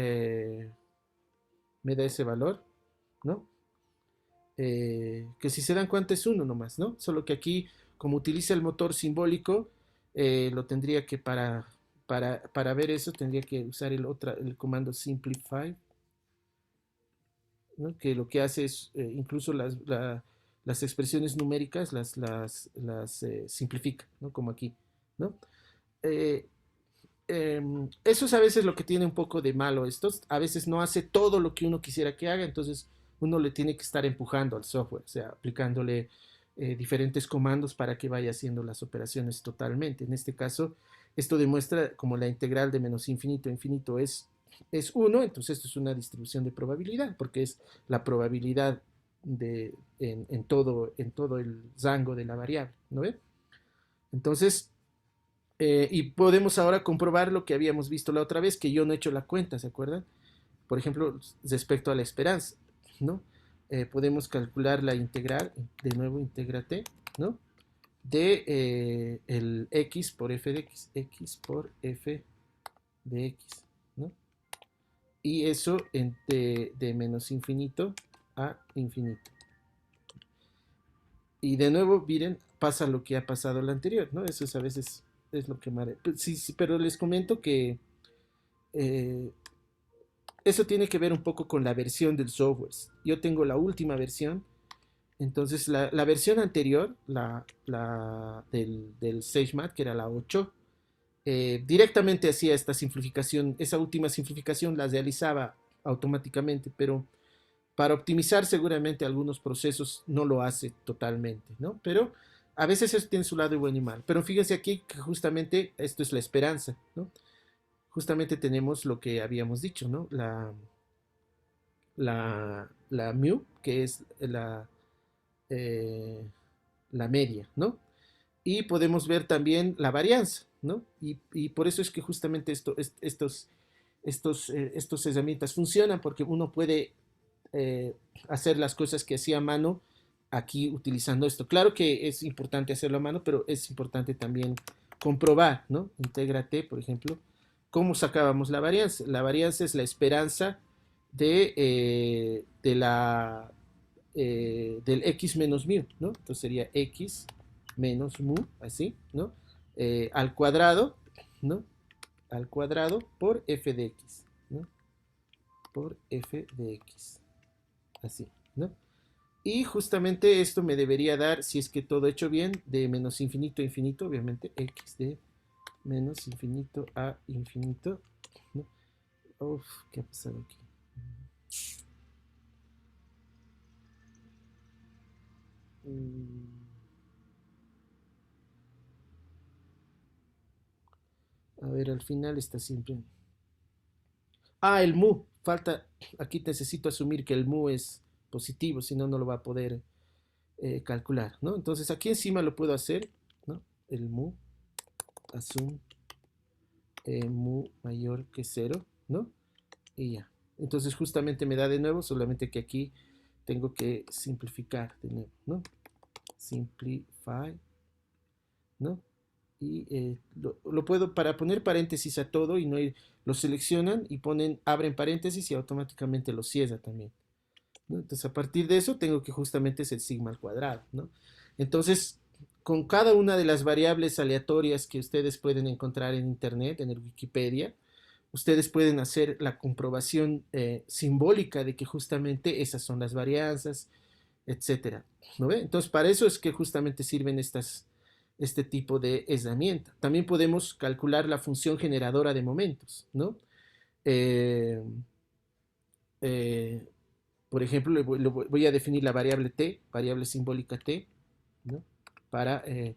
ese valor, ¿no? Que si se dan cuenta es uno nomás, ¿no? Solo que aquí, como utiliza el motor simbólico, lo tendría que para ver eso tendría que usar el comando simplify, ¿no? Que lo que hace es incluso las expresiones numéricas las simplifica, ¿no? Como aquí, ¿no? Eh, eso es a veces lo que tiene un poco de malo esto. A veces no hace todo lo que uno quisiera que haga, entonces uno le tiene que estar empujando al software, o sea, aplicándole diferentes comandos para que vaya haciendo las operaciones totalmente. En este caso, esto demuestra como la integral de menos infinito a infinito es 1, entonces esto es una distribución de probabilidad, porque es la probabilidad en todo el rango de la variable, ¿no ve? Entonces, y podemos ahora comprobar lo que habíamos visto la otra vez, que yo no he hecho la cuenta, ¿se acuerdan? Por ejemplo, respecto a la esperanza, ¿no? Podemos calcular la integral, de nuevo intégrate, ¿no? De el x por f de x por f de x, ¿no? Y eso de menos infinito a infinito. Y de nuevo, miren, pasa lo que ha pasado lo anterior, ¿no? Eso es a veces es lo que mare... Sí, sí, pero les comento que eh, eso tiene que ver un poco con la versión del software. Yo tengo la última versión, entonces la versión anterior, del SageMath, que era la 8, directamente hacía esta simplificación, esa última simplificación la realizaba automáticamente, pero para optimizar seguramente algunos procesos no lo hace totalmente, ¿no? Pero a veces eso tiene su lado bueno y mal. Pero fíjense aquí que justamente esto es la esperanza, ¿no? Justamente tenemos lo que habíamos dicho, ¿no? La mu, que es eh, la media, ¿no? Y podemos ver también la varianza, ¿no? Y por eso es que justamente estos herramientas funcionan, porque uno puede hacer las cosas que hacía a mano aquí utilizando esto. Claro que es importante hacerlo a mano, pero es importante también comprobar, ¿no? Intégrate, por ejemplo, cómo sacábamos la varianza. La varianza es la esperanza del x menos mu, ¿no? Entonces sería x menos mu, así, ¿no? Al cuadrado, ¿no? Al cuadrado por f de x, ¿no? Por f de x, así, ¿no? Y justamente esto me debería dar, si es que todo hecho bien, de menos infinito a infinito, obviamente, x de menos infinito a infinito, ¿no? Uf, ¿qué ha pasado aquí? A ver, al final está siempre... Ah, el mu. Falta, aquí necesito asumir que el mu es positivo, si no, no lo va a poder calcular, ¿no? Entonces aquí encima lo puedo hacer, ¿no? El mu, asum, mu mayor que 0, ¿no? Y ya. Entonces justamente me da de nuevo, solamente que aquí tengo que simplificar de nuevo, ¿no? Simplify, ¿no? Y lo puedo para poner paréntesis a todo y no ir, lo seleccionan y abren paréntesis y automáticamente lo cierra también, ¿no? Entonces a partir de eso tengo que justamente es el sigma al cuadrado, ¿no? Entonces con cada una de las variables aleatorias que ustedes pueden encontrar en internet, en el Wikipedia, ustedes pueden hacer la comprobación simbólica de que justamente esas son las varianzas, etcétera, ¿no ve? Entonces para eso es que justamente sirven este tipo de herramienta. También podemos calcular la función generadora de momentos, ¿no? Eh, eh, por ejemplo, voy a definir la variable t, variable simbólica t, ¿no? para, eh,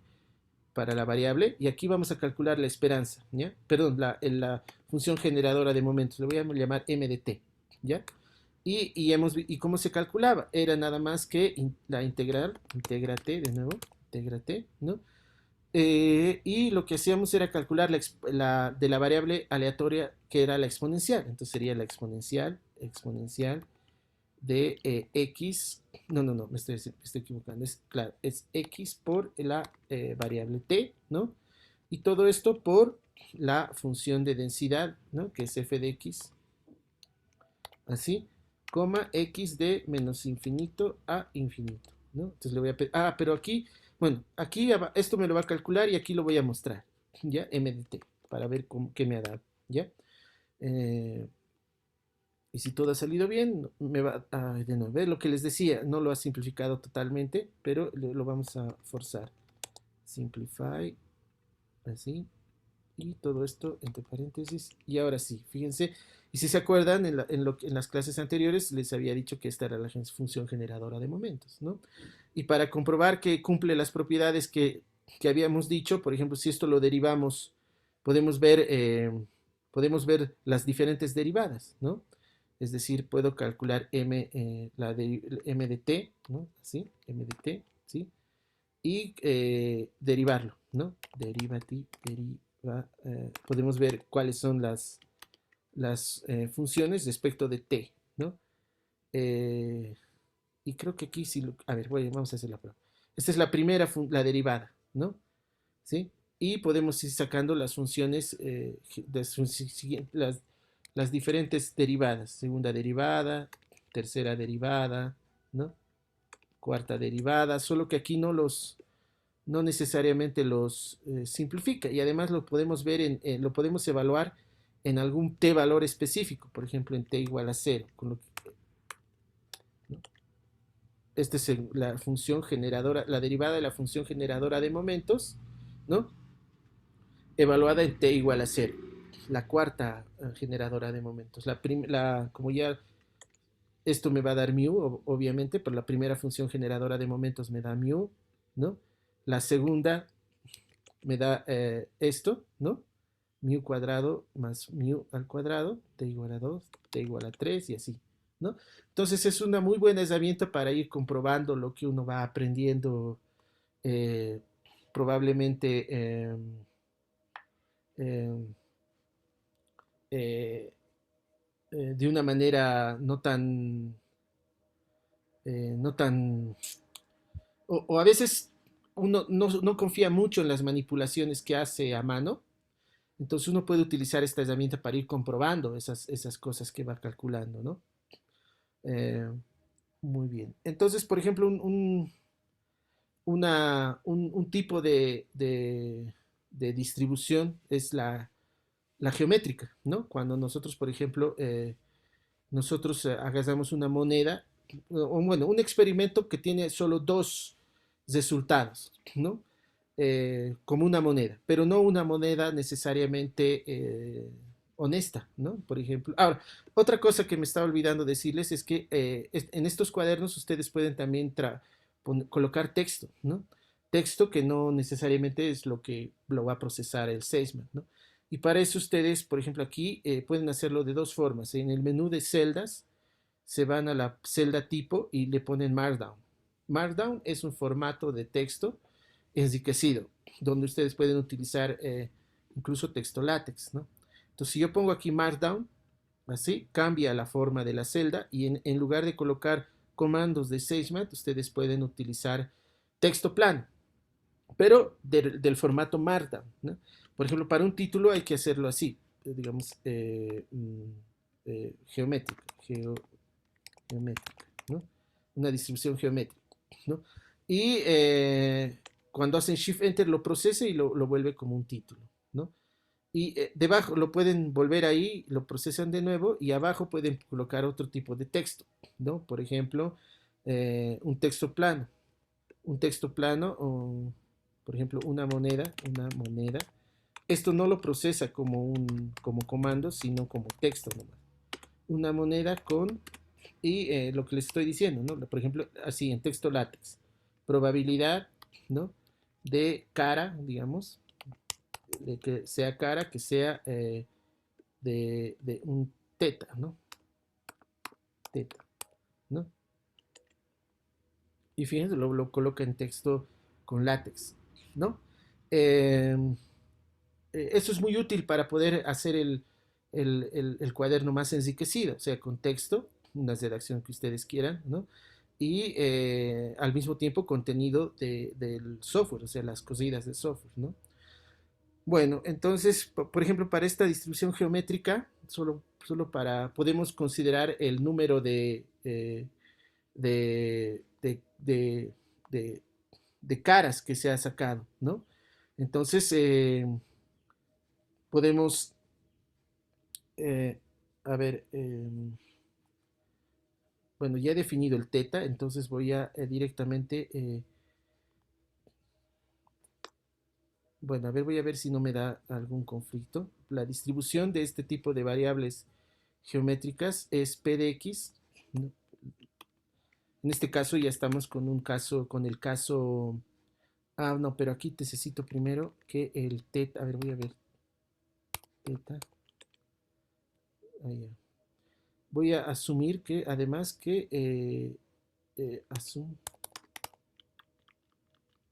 para la variable, y aquí vamos a calcular la esperanza, ¿ya? Perdón, la función generadora de momentos, le voy a llamar m de t, ¿ya? Y cómo se calculaba, era nada más que la integral, intégrate de nuevo, intégrate, ¿no? Y lo que hacíamos era calcular de la variable aleatoria que era la exponencial. Entonces sería la exponencial de x. No, no, no, me estoy equivocando. Claro, es x por la variable t, ¿no? Y todo esto por la función de densidad, ¿no? Que es f de x, así, coma x de menos infinito a infinito, ¿no? Entonces le voy a pedir, pero aquí Bueno, aquí esto me lo va a calcular y aquí lo voy a mostrar, ¿ya? MDT, para ver qué me ha dado, ¿ya? Eh, y si todo ha salido bien, me va a, de nuevo, ver lo que les decía, no lo ha simplificado totalmente, pero lo vamos a forzar. Simplify, así, y todo esto entre paréntesis. Y ahora sí, fíjense, y si se acuerdan, en las clases anteriores les había dicho que esta era la función generadora de momentos, ¿no? Y para comprobar que cumple las propiedades que habíamos dicho, por ejemplo, si esto lo derivamos, podemos ver, las diferentes derivadas, ¿no? Es decir, puedo calcular m de t, ¿no? Así, m de t, ¿sí? Y derivarlo, ¿no? Podemos ver cuáles son las funciones respecto de t, ¿no? Eh, y creo que aquí sí, a ver, vamos a hacer la prueba. Esta es la primera, la derivada, ¿no? ¿Sí? Y podemos ir sacando las funciones, las diferentes derivadas, segunda derivada, tercera derivada, ¿no? Cuarta derivada, solo que aquí no necesariamente los simplifica y además lo podemos ver lo podemos evaluar en algún t valor específico, por ejemplo en t igual a 0, ¿no? Esta es la función generadora, la derivada de la función generadora de momentos, ¿no? Evaluada en t igual a 0, la cuarta generadora de momentos. Como ya esto me va a dar mu, obviamente, pero la primera función generadora de momentos me da mu, ¿no? La segunda me da esto, ¿no? Mu cuadrado más mu al cuadrado, t igual a 2, t igual a 3 y así, ¿no? Entonces es una muy buena herramienta para ir comprobando lo que uno va aprendiendo eh, probablemente eh, eh, de una manera no tan, o a veces uno no confía mucho en las manipulaciones que hace a mano, entonces uno puede utilizar esta herramienta para ir comprobando esas cosas que va calculando, ¿no? Eh, muy bien. Entonces, por ejemplo, un tipo de distribución es la geométrica, ¿no? Cuando nosotros, por ejemplo, agarramos una moneda, o bueno, un experimento que tiene solo dos resultados, ¿no? Como una moneda, pero no una moneda necesariamente honesta, ¿no? Por ejemplo. Ahora, otra cosa que me estaba olvidando decirles es que en estos cuadernos ustedes pueden también colocar texto, ¿no? Texto que no necesariamente es lo que lo va a procesar el SEISMAT, ¿no? Y para eso ustedes, por ejemplo, aquí pueden hacerlo de dos formas. En el menú de celdas se van a la celda tipo y le ponen Markdown. Markdown es un formato de texto enriquecido, donde ustedes pueden utilizar incluso texto látex, ¿no? Entonces, si yo pongo aquí Markdown, así, cambia la forma de la celda y en lugar de colocar comandos de SageMath, ustedes pueden utilizar texto plano, pero del formato Markdown, ¿no? Por ejemplo, para un título hay que hacerlo así, digamos, geométrica, geométrica, ¿no? Una distribución geométrica, ¿no? Y cuando hacen Shift Enter lo procesa y lo vuelve como un título, ¿no? Y debajo lo pueden volver ahí, lo procesan de nuevo y abajo pueden colocar otro tipo de texto, ¿no? Por ejemplo, un texto plano. Un texto plano, o, por ejemplo, una moneda. Esto no lo procesa como comando, sino como texto nomás. Una moneda con y lo que les estoy diciendo, ¿no? Por ejemplo, así en texto látex, probabilidad, ¿no? De cara, digamos, de que sea cara, que sea de un teta, ¿no? Teta, ¿no? Y fíjense, lo coloca en texto con látex, ¿no? Eh, Eso es muy útil para poder hacer el cuaderno más enriquecido, o sea, con texto, una redacción que ustedes quieran, ¿no? Y al mismo tiempo contenido del software, o sea, las cositas del software, ¿no? Bueno, entonces, por ejemplo, para esta distribución geométrica, podemos considerar el número de, de, de, de de caras que se ha sacado, ¿no? Entonces, podemos, eh, a ver, bueno, ya he definido el teta, entonces voy a directamente, bueno, a ver, voy a ver si no me da algún conflicto. La distribución de este tipo de variables geométricas es P de X, ¿no? En este caso ya estamos con un caso, con el caso, no, pero aquí necesito primero que el teta, a ver, voy a ver, teta, ya. Voy a asumir que además que,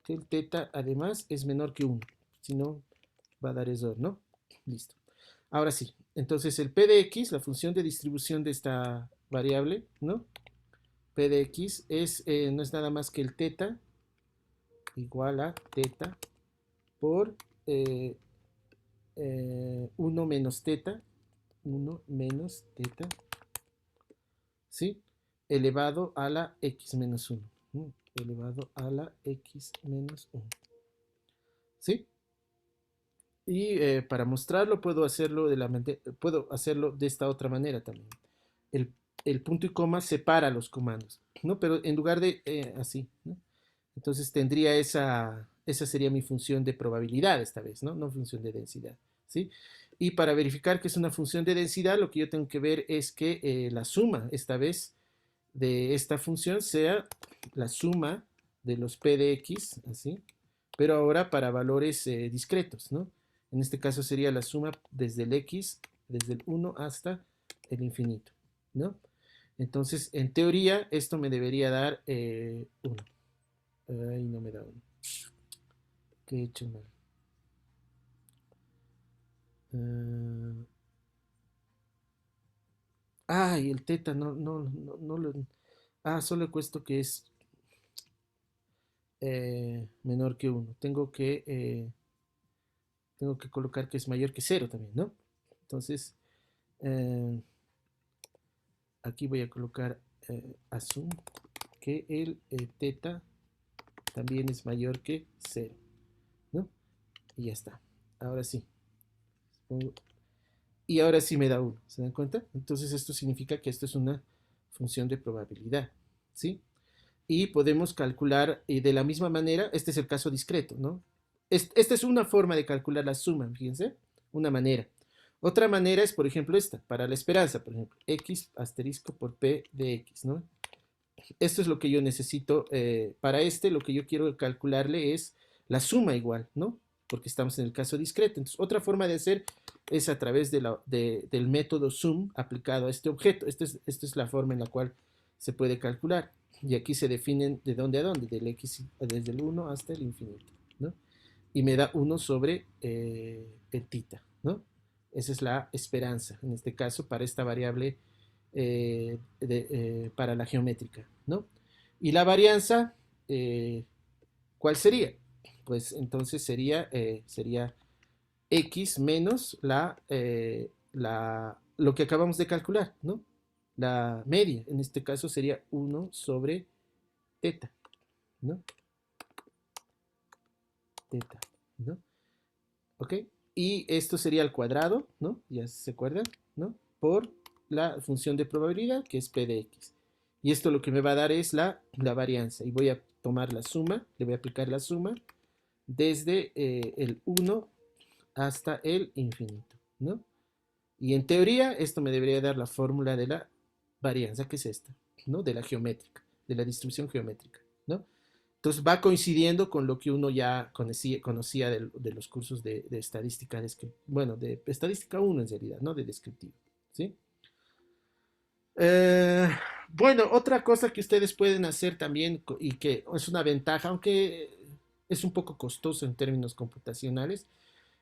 que el teta además es menor que 1, si no va a dar error, ¿no? Listo. Ahora sí, entonces el P de X, la función de distribución de esta variable, ¿no? P de X no es nada más que el teta igual a teta por 1 menos teta, 1 menos teta, ¿sí? Elevado a la x menos 1, ¿no? Elevado a la x menos 1, ¿sí? Y para mostrarlo puedo hacerlo de esta otra manera también. El, el punto y coma separa los comandos, ¿no? Pero en lugar de así, ¿no? Entonces tendría esa sería mi función de probabilidad esta vez, ¿no? No función de densidad, ¿sí? Y para verificar que es una función de densidad, lo que yo tengo que ver es que la suma, esta vez, de esta función sea la suma de los p de x, así, pero ahora para valores discretos, ¿no? En este caso sería la suma desde el x, desde el 1 hasta el infinito, ¿no? Entonces, en teoría, esto me debería dar 1. Ay, no me da 1. ¿Qué he hecho mal? Uh, y el teta, no lo... Solo he puesto que es menor que 1. Tengo que colocar que es mayor que 0 también, ¿no? Entonces, eh, aquí voy a colocar assume que el teta también es mayor que 0, ¿no? Y ya está. Ahora sí. Y ahora sí me da 1, ¿se dan cuenta? Entonces esto significa que esto es una función de probabilidad, ¿sí? Y podemos calcular de la misma manera, este es el caso discreto, ¿no? Esta es una forma de calcular la suma, fíjense, una manera. Otra manera es, por ejemplo, esta, para la esperanza, por ejemplo, x asterisco por p de x, ¿no? Esto es lo que yo necesito. Para lo que yo quiero calcularle es la suma igual, ¿no? Porque estamos en el caso discreto. Entonces, otra forma de hacer es a través del método sum aplicado a este objeto. Esta es la forma en la cual se puede calcular. Y aquí se definen de dónde a dónde, del x, desde el 1 hasta el infinito, ¿no? Y me da 1 sobre el tita, ¿no? Esa es la esperanza, en este caso, para esta variable para la geométrica, ¿no? Y la varianza, ¿cuál sería? Pues entonces sería x menos lo que acabamos de calcular, ¿no? La media, en este caso sería 1 sobre teta, ¿no? Teta, ¿no? ¿Ok? Y esto sería al cuadrado, ¿no? Ya se acuerdan, ¿no? Por la función de probabilidad, que es p de x. Y esto lo que me va a dar es la varianza. Y voy a tomar la suma, le voy a aplicar la suma desde el 1 hasta el infinito, ¿no? Y en teoría esto me debería dar la fórmula de la varianza, que es esta, ¿no? De la geométrica, de la distribución geométrica, ¿no? Entonces va coincidiendo con lo que uno ya conocía de los cursos de estadística, bueno, de estadística 1 en realidad, ¿no? De descriptivo, ¿sí? Eh, bueno, otra cosa que ustedes pueden hacer también y que es una ventaja, aunque es un poco costoso en términos computacionales,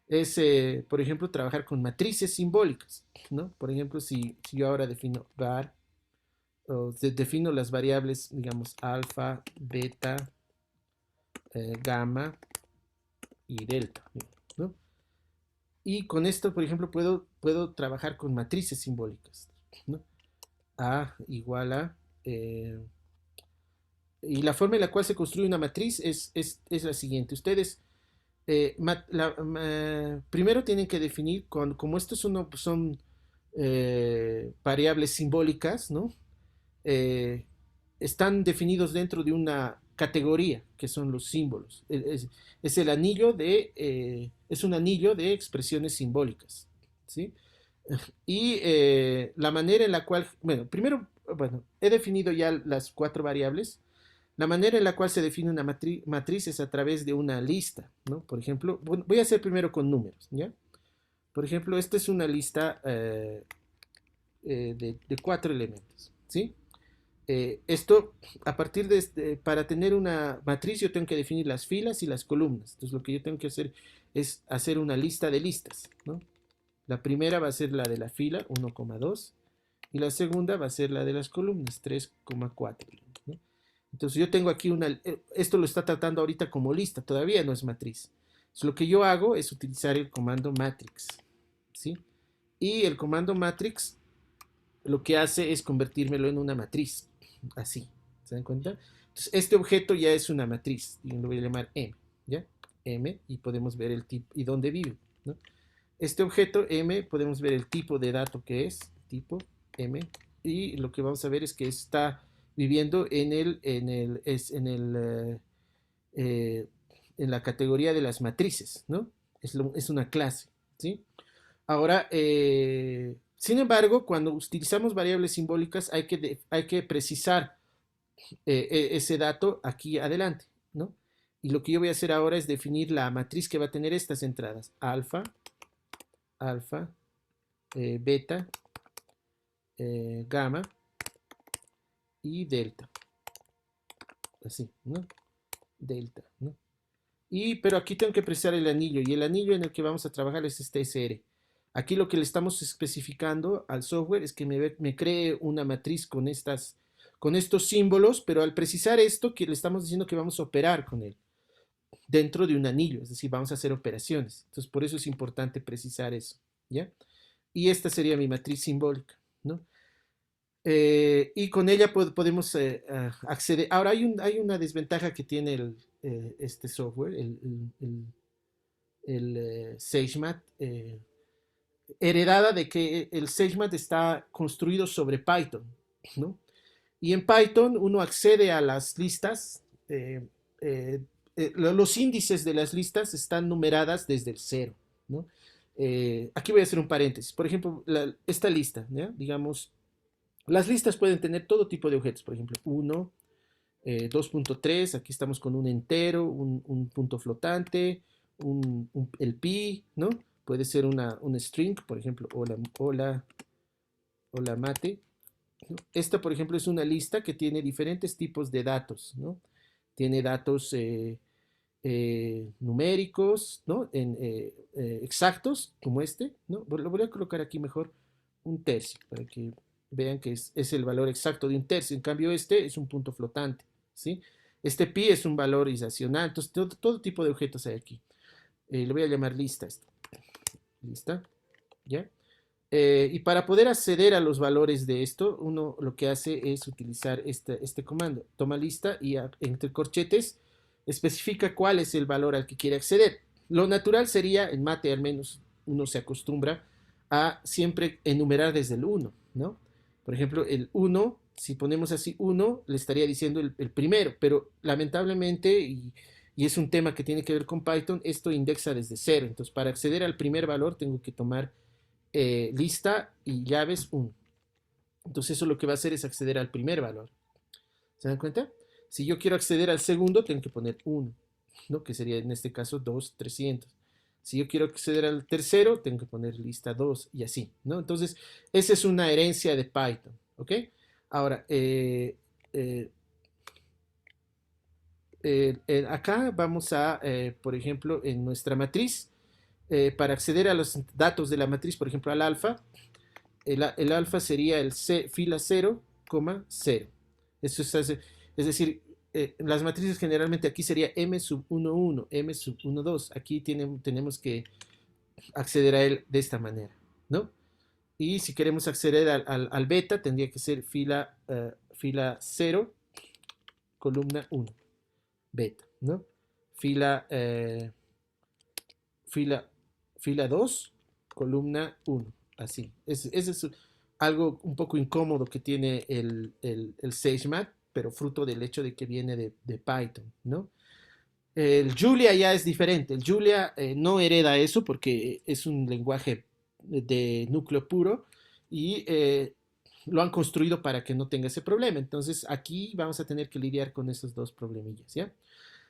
es, por ejemplo, trabajar con matrices simbólicas, ¿no? Por ejemplo, si yo ahora defino var, o defino las variables, digamos, alfa, beta, gamma y delta, ¿no? Y con esto, por ejemplo, puedo trabajar con matrices simbólicas, ¿no? A igual a Y la forma en la cual se construye una matriz es la siguiente. Ustedes primero tienen que definir, como estos son variables simbólicas, ¿no? Eh, están definidos dentro de una categoría, que son los símbolos. Es el anillo es un anillo de expresiones simbólicas, ¿sí? Y la manera en la cual, bueno, primero, bueno, he definido ya las cuatro variables. La manera en la cual se define una matriz es a través de una lista, ¿no? Por ejemplo, bueno, voy a hacer primero con números, ¿ya? Por ejemplo, esta es una lista de cuatro elementos, ¿sí? Esto, a partir de para tener una matriz, yo tengo que definir las filas y las columnas. Entonces, lo que yo tengo que hacer es hacer una lista de listas, ¿no? La primera va a ser la de la fila, 1,2, y la segunda va a ser la de las columnas, 3,4, ¿no? Entonces yo tengo aquí esto lo está tratando ahorita como lista, todavía no es matriz. Entonces, lo que yo hago es utilizar el comando matrix, ¿sí? Y el comando matrix lo que hace es convertírmelo en una matriz, así, ¿se dan cuenta? Entonces este objeto ya es una matriz, y lo voy a llamar M, ¿ya? M, y podemos ver el tipo y dónde vive, ¿no? Este objeto M, podemos ver el tipo de dato que es, tipo M, y lo que vamos a ver es que está viviendo eh, en la categoría de las matrices, ¿no? Es una clase, ¿sí? Ahora, sin embargo, cuando utilizamos variables simbólicas hay que precisar ese dato aquí adelante, ¿no? Y lo que yo voy a hacer ahora es definir la matriz que va a tener estas entradas, alfa, alfa, beta, gamma y delta, así, ¿no? Delta, ¿no? Pero aquí tengo que precisar el anillo, y el anillo en el que vamos a trabajar es este SR. Aquí lo que le estamos especificando al software es que me cree una matriz con estos símbolos, pero al precisar esto, que le estamos diciendo que vamos a operar con él dentro de un anillo, es decir, vamos a hacer operaciones. Entonces, por eso es importante precisar eso, ¿ya? Y esta sería mi matriz simbólica, ¿no? Y con ella podemos acceder. Ahora, hay una desventaja que tiene este software, SageMath, heredada de que el SageMath está construido sobre Python, ¿no? Y en Python uno accede a las listas, los índices de las listas están numeradas desde el cero, ¿no? Aquí voy a hacer un paréntesis. Por ejemplo, esta lista, ¿ya? Digamos, las listas pueden tener todo tipo de objetos, por ejemplo, 1, 2.3, aquí estamos con un entero, un punto flotante, el pi, ¿no? Puede ser un string, por ejemplo, hola mate. Esta, por ejemplo, es una lista que tiene diferentes tipos de datos, ¿no? Tiene datos numéricos, ¿no? Exactos, como este, ¿no? Lo voy a colocar aquí mejor, un tercio, para que vean que es el valor exacto de un tercio. En cambio, este es un punto flotante, ¿sí? Este pi es un valor irracional. Entonces, todo tipo de objetos hay aquí. Le voy a llamar lista esto. Lista, ¿ya? Y para poder acceder a los valores de esto, uno lo que hace es utilizar este comando. Toma lista y entre corchetes especifica cuál es el valor al que quiere acceder. Lo natural sería, en mate al menos uno se acostumbra a siempre enumerar desde el 1, ¿no? Por ejemplo, el 1, si ponemos así 1, le estaría diciendo el primero, pero lamentablemente, y es un tema que tiene que ver con Python, esto indexa desde 0. Entonces, para acceder al primer valor tengo que tomar lista y llaves 1. Entonces eso lo que va a hacer es acceder al primer valor. ¿Se dan cuenta? Si yo quiero acceder al segundo, tengo que poner 1, ¿no? Que sería en este caso 2, 300. Si yo quiero acceder al tercero, tengo que poner lista 2 y así, ¿no? Entonces, esa es una herencia de Python, ¿ok? Ahora, eh, acá vamos a, por ejemplo, en nuestra matriz, para acceder a los datos de la matriz, por ejemplo, al alfa, el alfa sería fila 0,0. Eso es decir, las matrices generalmente aquí sería m sub 1, 1, m sub 1, 2. Aquí tenemos que acceder a él de esta manera, ¿no? Y si queremos acceder al beta, tendría que ser fila 0, columna 1, beta, ¿no? Fila, fila, fila 2, columna 1, así. Ese es algo un poco incómodo que tiene el SageMath, pero fruto del hecho de que viene de Python, ¿no? El Julia ya es diferente. El Julia no hereda eso porque es un lenguaje de núcleo puro y lo han construido para que no tenga ese problema. Entonces aquí vamos a tener que lidiar con esos dos problemillas, ¿ya?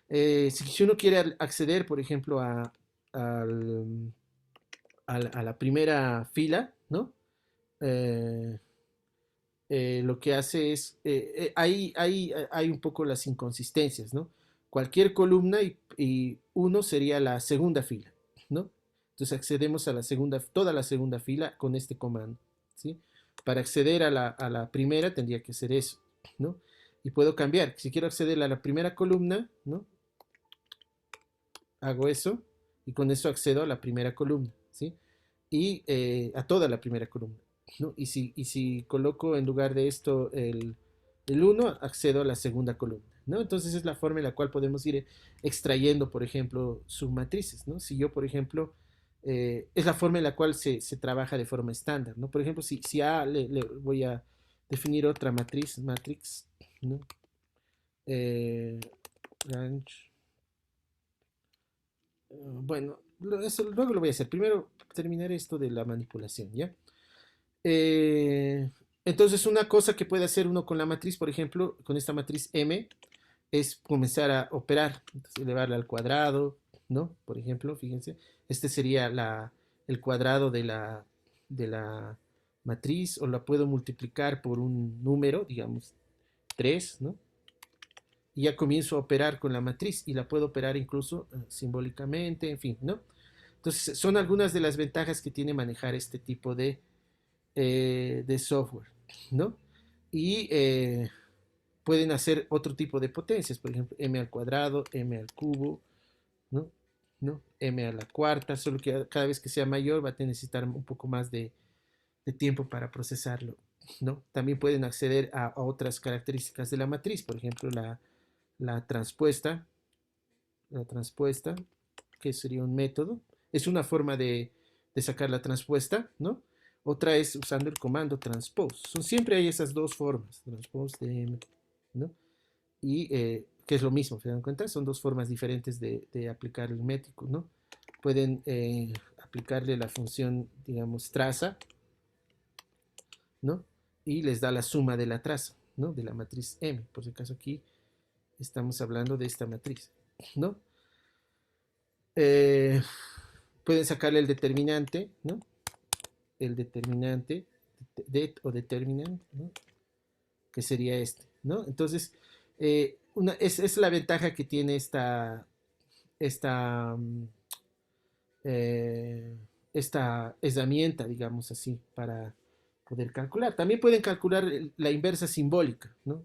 Si uno quiere acceder, por ejemplo, al, a la primera fila, ¿no? Eh, lo que hace es, hay un poco las inconsistencias, ¿no? Cualquier columna y uno sería la segunda fila, ¿no? Entonces accedemos a la segunda, toda la segunda fila con este comando, ¿sí? Para acceder a la primera tendría que ser eso, ¿no? Y puedo cambiar, si quiero acceder a la primera columna, ¿no? Hago eso y con eso accedo a la primera columna, ¿sí? Y a toda la primera columna, ¿no? Y si coloco en lugar de esto el 1, accedo a la segunda columna, ¿no? Entonces es la forma en la cual podemos ir extrayendo, por ejemplo, submatrices, ¿no? Si yo, por ejemplo, es la forma en la cual se trabaja de forma estándar, ¿no? Por ejemplo, si A le voy a definir otra matrix, ¿no? Range, bueno, eso luego lo voy a hacer. Primero terminar esto de la manipulación, ¿ya? Eh, entonces, una cosa que puede hacer uno con la matriz, por ejemplo, con esta matriz M, es comenzar a operar, entonces, elevarla al cuadrado, ¿no? Por ejemplo, fíjense, este sería el cuadrado de la matriz, o la puedo multiplicar por un número, digamos, 3, ¿no? Y ya comienzo a operar con la matriz y la puedo operar incluso simbólicamente, en fin, ¿no? Entonces, son algunas de las ventajas que tiene manejar este tipo de software, ¿no? Y pueden hacer otro tipo de potencias, por ejemplo, m al cuadrado, m al cubo, ¿no? ¿No? M a la cuarta, solo que cada vez que sea mayor va a necesitar un poco más de tiempo para procesarlo, ¿no? También pueden acceder a otras características de la matriz, por ejemplo, la transpuesta, la transpuesta, que sería un método, es una forma de sacar la transpuesta, ¿no? Otra es usando el comando transpose. Siempre hay esas dos formas, transpose de M, ¿no? Y que es lo mismo, ¿se dan cuenta? Son dos formas diferentes de aplicar el métrico, ¿no? Pueden aplicarle la función, digamos, traza, ¿no? Y les da la suma de la traza, ¿no? De la matriz M. Por si acaso aquí estamos hablando de esta matriz, ¿no? Eh, pueden sacarle el determinante, ¿no? El determinante o determinante, ¿no? Que sería este, ¿no? Entonces, es la ventaja que tiene esta, eh, esta herramienta, digamos así, para poder calcular. También pueden calcular la inversa simbólica, ¿no?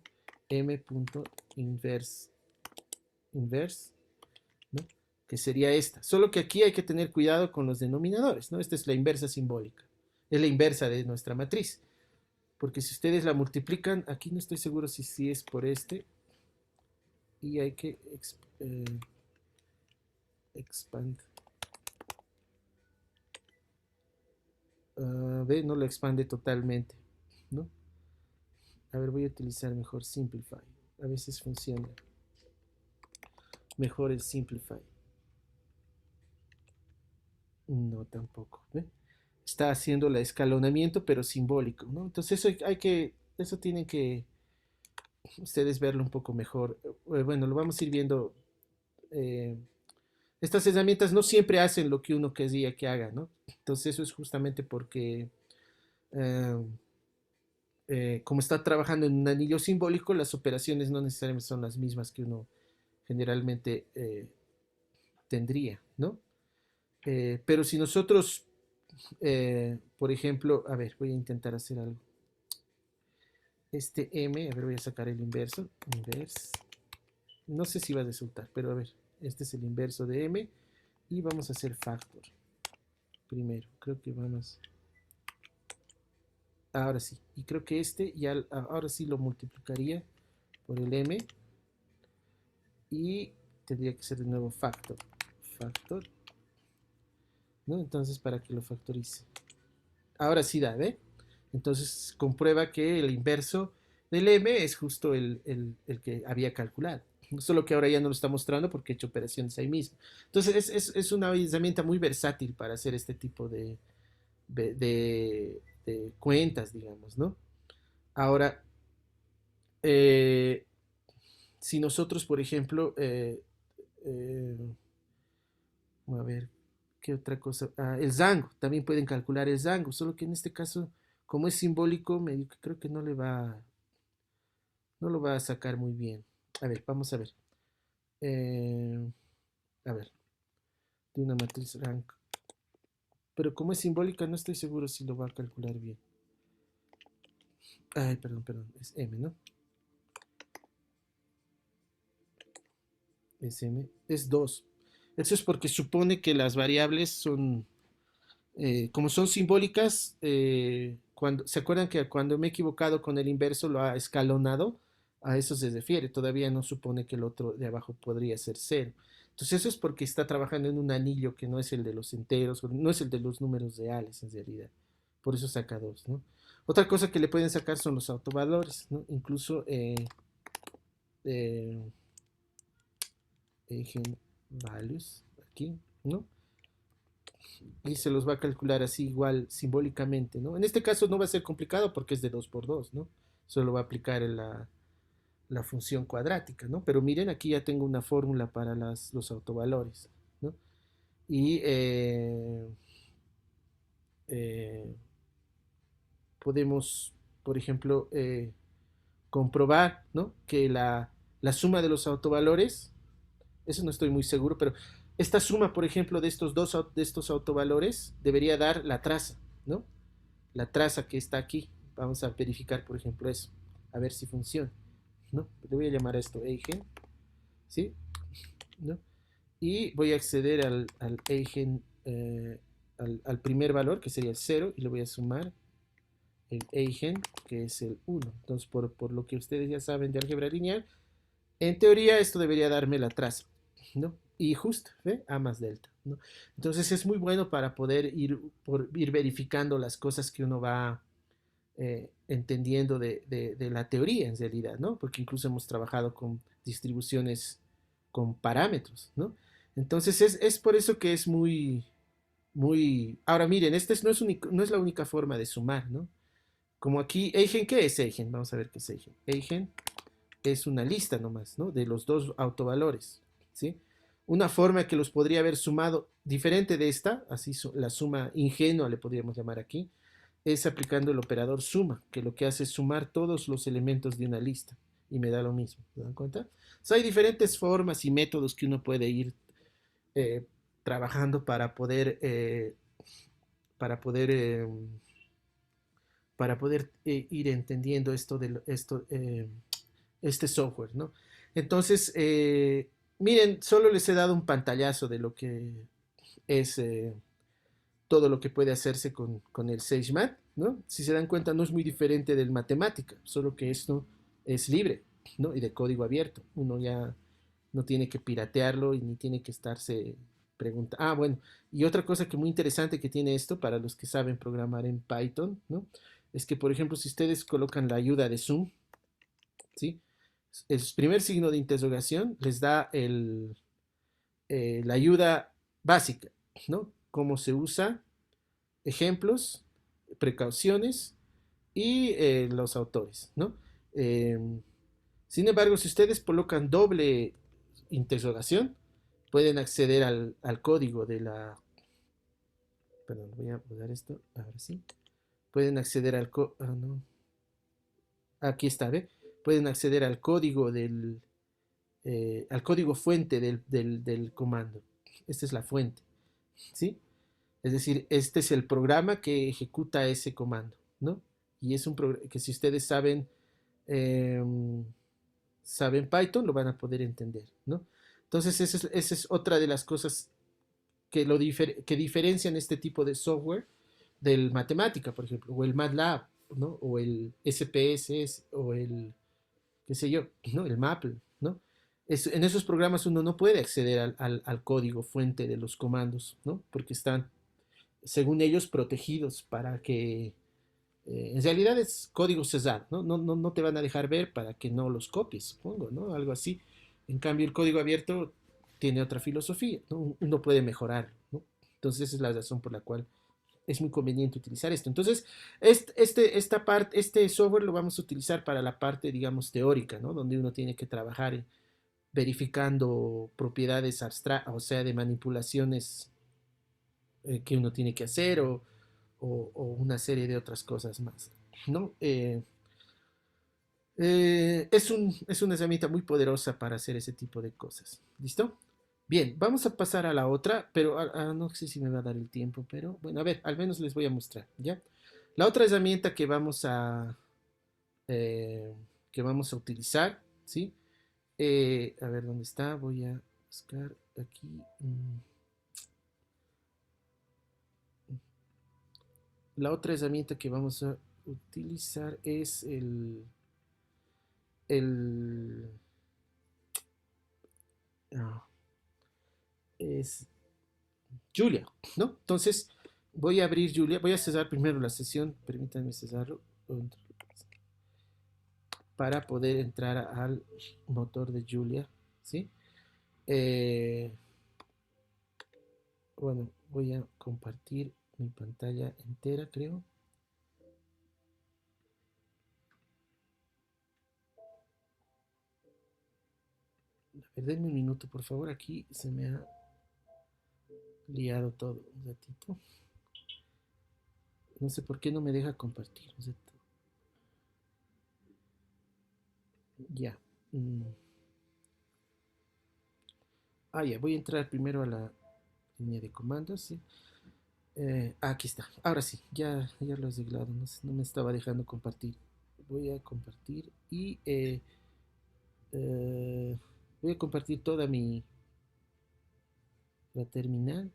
M.inverse, inverse, ¿no? Que sería esta. Solo que aquí hay que tener cuidado con los denominadores, ¿no? Esta es la inversa simbólica. Es la inversa de nuestra matriz. Porque si ustedes la multiplican, aquí no estoy seguro si es por este. Y hay que expand. Ve, no lo expande totalmente, ¿no? A ver, voy a utilizar mejor Simplify. A veces funciona mejor el Simplify. No, tampoco. ¿Ve? Está haciendo el escalonamiento, pero simbólico, ¿no? Entonces eso tienen que ustedes verlo un poco mejor. Bueno, lo vamos a ir viendo. eh, Estas herramientas no siempre hacen lo que uno querría que haga, ¿no? Entonces eso es justamente porque eh, como está trabajando en un anillo simbólico, las operaciones no necesariamente son las mismas que uno generalmente tendría, ¿no? Pero si nosotros, por ejemplo, a ver, voy a intentar hacer algo. Este M, a ver, voy a sacar el inverso. Inverse. No sé si va a resultar, pero a ver, este es el inverso de M y vamos a hacer factor primero. Creo que vamos. Ahora sí. Y creo que este ya ahora sí lo multiplicaría por el M y tendría que ser de nuevo factor, ¿no? Entonces, para que lo factorice. Ahora sí da, ¿ve? Entonces comprueba que el inverso del m es justo el que había calculado. Solo que ahora ya no lo está mostrando porque he hecho operaciones ahí mismo. Entonces es una herramienta muy versátil para hacer este tipo de cuentas, digamos, ¿no? Ahora, eh, si nosotros, por ejemplo, eh, a ver, ¿qué otra cosa? Ah, el zango, también pueden calcular el zango, solo que en este caso, como es simbólico, creo que no lo va a sacar muy bien. A ver, vamos a ver. Eh, a ver, de una matriz rank. Pero como es simbólica, no estoy seguro si lo va a calcular bien. Ay, perdón, es M, ¿no? Es M, es 2. Eso es porque supone que las variables son, como son simbólicas, ¿se acuerdan que cuando me he equivocado con el inverso lo ha escalonado? A eso se refiere, todavía no supone que el otro de abajo podría ser cero. Entonces eso es porque está trabajando en un anillo que no es el de los enteros, no es el de los números reales en realidad. Por eso saca 2, ¿no? Otra cosa que le pueden sacar son los autovalores, ¿no? Incluso eh, eigenvalues aquí, ¿no? Y se los va a calcular así igual simbólicamente, ¿no? En este caso no va a ser complicado porque es de 2 por 2, ¿no? Solo va a aplicar la función cuadrática, ¿no? Pero miren, aquí ya tengo una fórmula para los autovalores, ¿no? Y eh, podemos, por ejemplo, comprobar, ¿no? Que la suma de los autovalores, eso no estoy muy seguro, pero esta suma, por ejemplo, de estos autovalores debería dar la traza, ¿no? La traza que está aquí. Vamos a verificar, por ejemplo, eso. A ver si funciona, ¿no? Le voy a llamar a esto eigen, ¿sí? ¿No? Y voy a acceder al eigen, al primer valor, que sería el 0, y le voy a sumar el eigen, que es el 1. Entonces, por lo que ustedes ya saben de álgebra lineal, en teoría esto debería darme la traza, ¿no? Y justo, ¿ve? A más delta, ¿no? Entonces es muy bueno para poder ir verificando las cosas que uno va entendiendo de la teoría en realidad, ¿no? Porque incluso hemos trabajado con distribuciones con parámetros, ¿no? Entonces es por eso que es muy... Ahora miren, no es la única forma de sumar, ¿no? Como aquí, Eigen, ¿qué es Eigen? Vamos a ver qué es Eigen. Eigen es una lista nomás, ¿no? De los dos autovalores, ¿sí? Una forma que los podría haber sumado diferente de esta, así la suma ingenua le podríamos llamar aquí, es aplicando el operador suma, que lo que hace es sumar todos los elementos de una lista y me da lo mismo, ¿se dan cuenta? O sea, hay diferentes formas y métodos que uno puede ir eh, trabajando para poder, eh, para poder ir entendiendo este software, ¿no? Entonces, miren, solo les he dado un pantallazo de lo que es todo lo que puede hacerse con el SageMath, ¿no? Si se dan cuenta, no es muy diferente del matemática, solo que esto es libre, ¿no? Y de código abierto. Uno ya no tiene que piratearlo y ni tiene que estarse preguntando. Ah, bueno, y otra cosa que muy interesante que tiene esto para los que saben programar en Python, ¿no? Es que, por ejemplo, si ustedes colocan la ayuda de zoom, ¿sí? El primer signo de interrogación les da la ayuda básica, ¿no? Cómo se usa, ejemplos, precauciones y los autores, ¿no? Eh, Sin embargo, si ustedes colocan doble interrogación, pueden acceder al código de la... Perdón, voy a mudar esto, ahora sí. Pueden acceder ah, no. Aquí está, ¿ve? Pueden acceder al código fuente del comando. Esta es la fuente, ¿sí? Es decir, este es el programa que ejecuta ese comando, ¿no? Y es un programa que si ustedes eh, saben Python, lo van a poder entender, ¿no? Entonces, esa es otra de las cosas que diferencian este tipo de software del matemática, por ejemplo, o el MATLAB, ¿no? O el SPSS, o el, qué sé yo, ¿no? El Maple, ¿no? En esos programas uno no puede acceder al código fuente de los comandos, ¿no? Porque están, según ellos, protegidos para que en realidad es código cerrado, ¿no? No te van a dejar ver para que no los copies, supongo, ¿no? Algo así. En cambio, el código abierto tiene otra filosofía, ¿no? Uno puede mejorar, ¿no? Entonces, esa es la razón por la cual es muy conveniente utilizar esto. Entonces, esta parte, este software lo vamos a utilizar para la parte, digamos, teórica, ¿no? Donde uno tiene que trabajar verificando propiedades abstractas, o sea, de manipulaciones que uno tiene que hacer o una serie de otras cosas más, ¿no? Es una herramienta muy poderosa para hacer ese tipo de cosas. ¿Listo? Bien, vamos a pasar a la otra, pero no sé si me va a dar el tiempo, pero bueno, a ver, al menos les voy a mostrar, ¿ya? La otra herramienta eh, que vamos a utilizar, ¿sí? A ver, ¿dónde está? Voy a buscar aquí. La otra herramienta que vamos a utilizar es el ah, es Julia, ¿no? Entonces voy a abrir Julia, voy a cerrar primero la sesión, permítanme cerrarlo para poder entrar al motor de Julia, ¿sí? Eh, bueno, voy a compartir mi pantalla entera, creo. A ver, denme un minuto, por favor, aquí se me ha liado todo un ratito. No sé por qué no me deja compartir. Ya. Mm. Ya, voy a entrar primero a la línea de comandos, ¿sí? Aquí está. Ahora sí, ya lo he arreglado. No me estaba dejando compartir. Voy a compartir y eh, voy a compartir toda la terminal.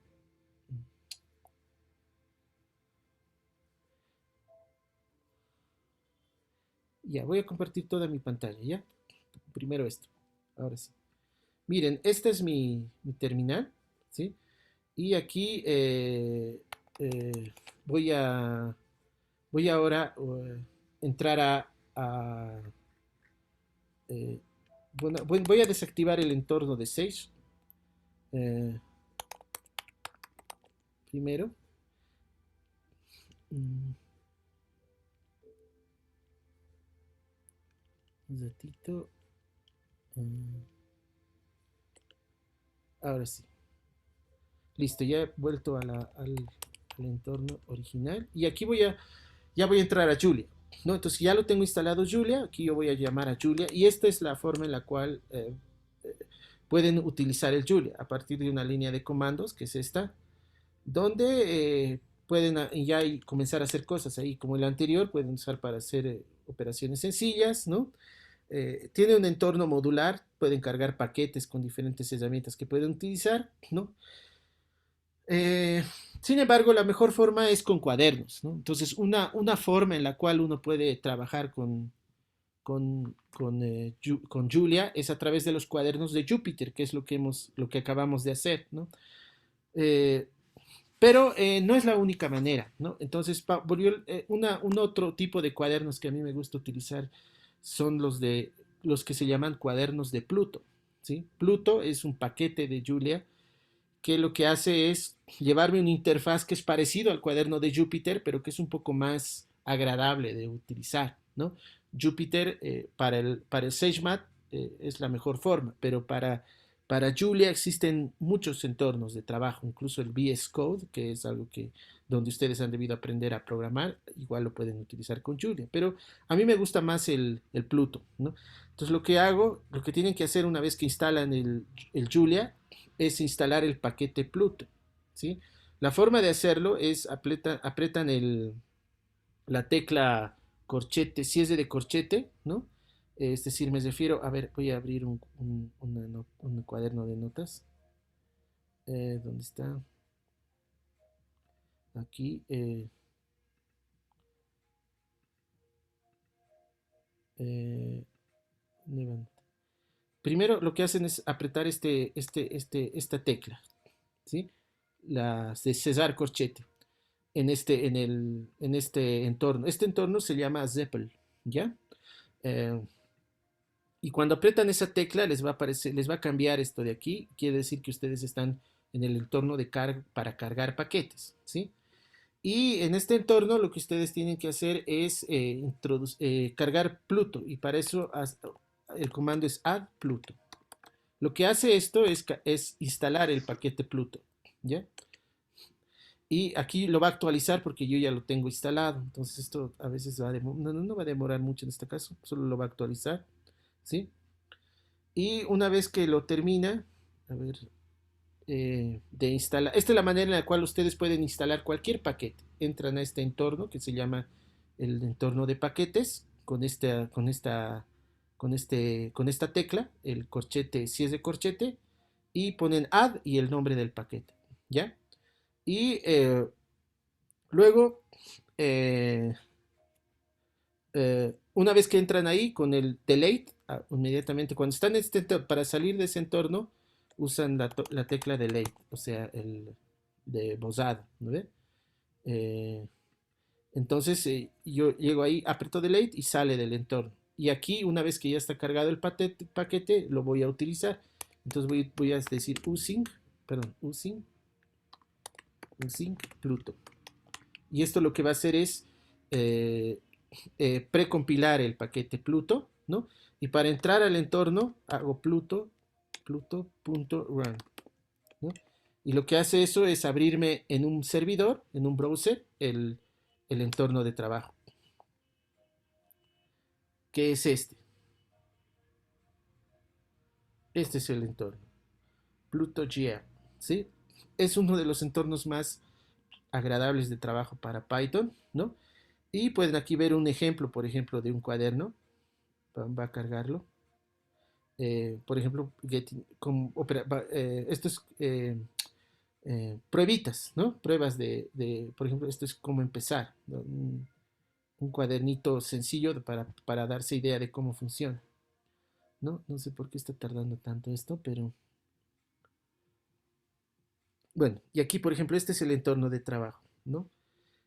Ya, voy a compartir toda mi pantalla, ¿ya? Primero esto. Ahora sí. Miren, esta es mi terminal, ¿sí? Y aquí eh, voy a voy ahora entrar a eh, bueno, voy a desactivar el entorno de Sage eh, primero. Mm, un ratito. Mm, ahora sí. Listo, ya he vuelto al entorno original. Y aquí ya voy a entrar a Julia, ¿no? Entonces ya lo tengo instalado Julia. Aquí yo voy a llamar a Julia. Y esta es la forma en la cual eh, pueden utilizar el Julia a partir de una línea de comandos, que es esta, donde pueden ya comenzar a hacer cosas ahí, como el anterior, pueden usar para hacer operaciones sencillas, ¿no? Tiene un entorno modular, pueden cargar paquetes con diferentes herramientas que pueden utilizar, ¿no? Eh, Sin embargo, la mejor forma es con cuadernos, ¿no? Entonces, una forma en la cual uno puede trabajar con Julia es a través de los cuadernos de Jupyter, que es lo que acabamos de hacer, ¿no? Eh, pero no es la única manera, ¿no? Entonces, volvió un otro tipo de cuadernos que a mí me gusta utilizar son los que se llaman cuadernos de Pluto, ¿sí? Pluto es un paquete de Julia que lo que hace es llevarme una interfaz que es parecido al cuaderno de Jupyter, pero que es un poco más agradable de utilizar, ¿no? Jupyter para el SageMath es la mejor forma, pero para Julia existen muchos entornos de trabajo, incluso el VS Code, que es algo que donde ustedes han debido aprender a programar, igual lo pueden utilizar con Julia, pero a mí me gusta más el Pluto, ¿no? Entonces lo que tienen que hacer una vez que instalan el Julia, es instalar el paquete Pluto, ¿sí? La forma de hacerlo es apretan la tecla corchete, si es de corchete, ¿no? Es decir, me refiero, a ver, voy a abrir un cuaderno de notas. ¿Dónde está? Aquí. Eh, primero lo que hacen es apretar esta tecla, ¿sí? Las de César Corchete en este entorno. Este entorno se llama Zeppel, ¿ya? Eh, y cuando aprietan esa tecla les va a aparecer, les va a cambiar esto de aquí. Quiere decir que ustedes están en el entorno de para cargar paquetes, ¿sí? Y en este entorno lo que ustedes tienen que hacer es cargar Pluto y para eso el comando es add Pluto. Lo que hace esto es instalar el paquete Pluto, ¿ya? Y aquí lo va a actualizar porque yo ya lo tengo instalado. Entonces esto a veces no va a demorar mucho en este caso, solo lo va a actualizar, ¿sí? Y una vez que lo termina, a ver, de instalar, esta es la manera en la cual ustedes pueden instalar cualquier paquete. Entran a este entorno que se llama el entorno de paquetes con esta tecla, el corchete, si es de corchete, y ponen add y el nombre del paquete, ¿ya? Y luego, eh, una vez que entran ahí con el delete, inmediatamente cuando están en para salir de ese entorno, usan la tecla delete, o sea, el de bozado, ¿no ve? Eh, entonces yo llego ahí, aprieto delete y sale del entorno. Y aquí, una vez que ya está cargado el paquete, lo voy a utilizar. Entonces voy a decir using Pluto. Y esto lo que va a hacer es eh, precompilar el paquete Pluto, ¿no? Y para entrar al entorno hago pluto.run, ¿no? Y lo que hace eso es abrirme en un servidor, en un browser, el entorno de trabajo, que es este. Este es el entorno, Pluto.gr, ¿sí? Es uno de los entornos más agradables de trabajo para Python, ¿no? Y pueden aquí ver un ejemplo, por ejemplo, de un cuaderno. Va a cargarlo. Por ejemplo, esto es pruebitas, ¿no? Pruebas por ejemplo, esto es cómo empezar, ¿no? Un cuadernito sencillo para darse idea de cómo funciona, ¿no? No sé por qué está tardando tanto esto, pero bueno, y aquí, por ejemplo, este es el entorno de trabajo, ¿no?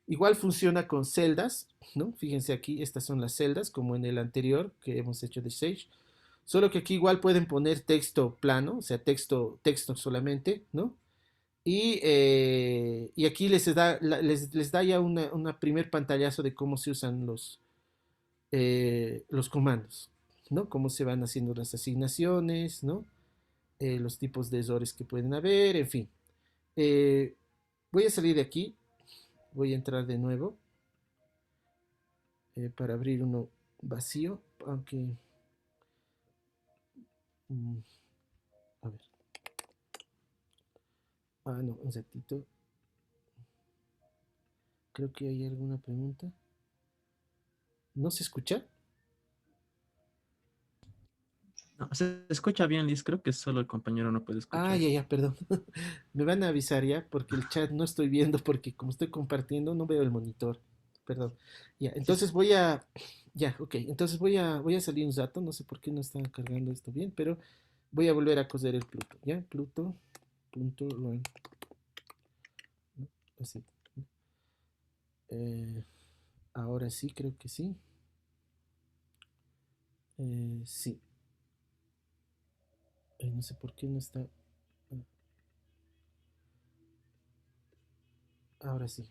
Igual funciona con celdas, ¿no? Fíjense aquí, estas son las celdas, como en el anterior que hemos hecho de Sage. Solo que aquí igual pueden poner texto plano, o sea, texto solamente, ¿no? Y aquí les da ya una primer pantallazo de cómo se usan los comandos, ¿no? Cómo se van haciendo las asignaciones, ¿no? Los tipos de errores que pueden haber, en fin. Eh, Voy a salir de aquí, voy a entrar de nuevo para abrir uno vacío, aunque... mm, a ver. Ah, no, un ratito. Creo que hay alguna pregunta. ¿No se escucha? No, se escucha bien, Liz. Creo que solo el compañero no puede Ah, escuchar. ya, perdón. Me van a avisar ya, porque el chat no estoy viendo, porque como estoy compartiendo, no veo el monitor. Perdón. Ya, Sí, sí. entonces ya, ok. Entonces voy a salir un rato, no sé por qué no está cargando esto bien, pero voy a volver a coser el Pluto, ¿ya? Pluto.run, ¿no? Así. Eh, Ahora sí, creo que sí. Sí. No sé por qué no está. Ahora sí.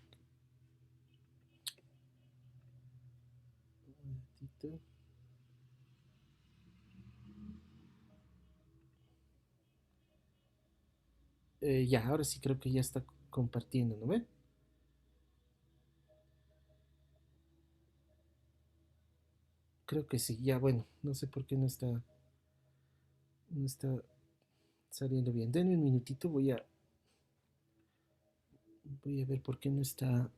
Un momentito. Ya, ahora sí creo que ya está compartiendo, ¿no ve? Creo que sí, ya bueno, no sé por qué no está saliendo bien. Denme un minutito, voy a ver por qué no está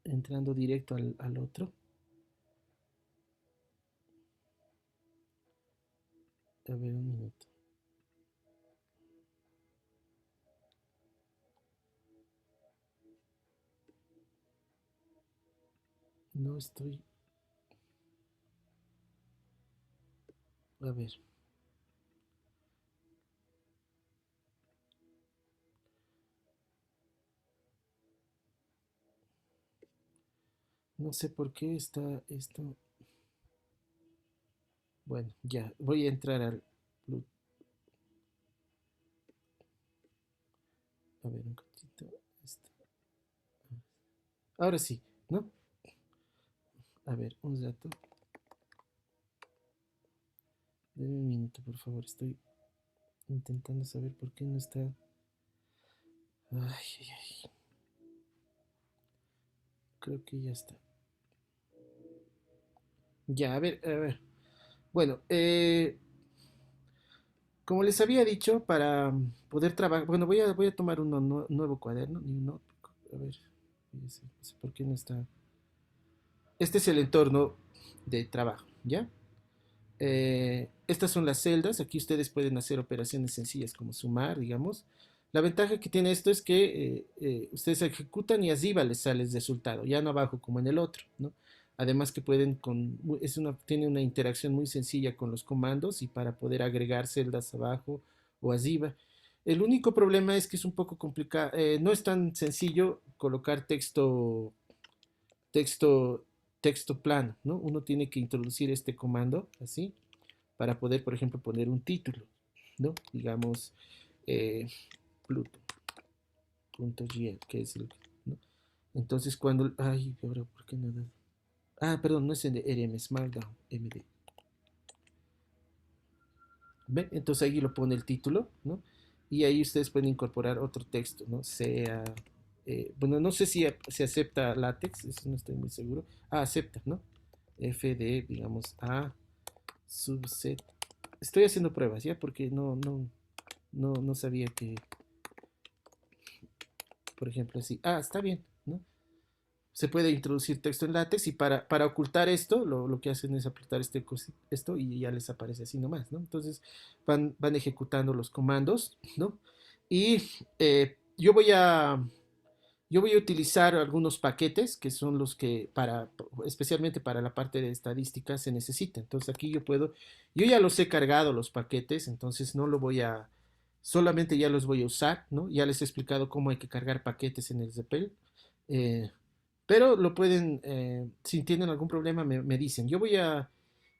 entrando directo al otro. A ver, un minuto. No estoy. A ver. No sé por qué está esto. Bueno, ya, voy a entrar al Bluetooth. A ver, un poquito. Esto. Ahora sí, ¿no? A ver, un rato. Deme un minuto, por favor. Estoy intentando saber por qué no está. Ay, ay, ay. Creo que ya está. Ya, a ver, a ver. Bueno, como les había dicho, para poder trabajar. Bueno, voy a tomar un nuevo cuaderno y un notebook. A ver, no sé por qué no está. Este es el entorno de trabajo, ¿ya? Estas son las celdas. Aquí ustedes pueden hacer operaciones sencillas como sumar, digamos. La ventaja que tiene esto es que ustedes ejecutan y arriba les sale el resultado, ya no abajo como en el otro, ¿no? Además que tiene una interacción muy sencilla con los comandos y para poder agregar celdas abajo o arriba. El único problema es que es un poco complicado, no es tan sencillo colocar texto, texto plano, ¿no? Uno tiene que introducir este comando así para poder, por ejemplo, poner un título, ¿no? Digamos, eh, Pluto.gl, que es el, ¿no? Entonces cuando, ay, ahora, ¿por qué no? Ah, perdón, no es en RM, es Markdown, MD. ¿Ven? Entonces ahí lo pone el título, ¿no? Y ahí ustedes pueden incorporar otro texto, ¿no? Sea, bueno, no sé si se acepta látex, eso no estoy muy seguro. Ah, acepta, ¿no? FD, digamos, A, subset. Estoy haciendo pruebas, ¿ya? Porque no sabía que, por ejemplo, así. Ah, está bien, ¿no? Se puede introducir texto en látex y para ocultar esto, lo que hacen es apretar esto y ya les aparece así nomás, ¿no? Entonces van ejecutando los comandos, ¿no? Y yo voy a utilizar algunos paquetes que son los que especialmente para la parte de estadística se necesita. Entonces aquí yo ya los he cargado los paquetes, entonces no lo voy a, solamente ya los voy a usar, ¿no? Ya les he explicado cómo hay que cargar paquetes en el REPL. Eh, pero lo pueden, si tienen algún problema, me dicen. Yo voy a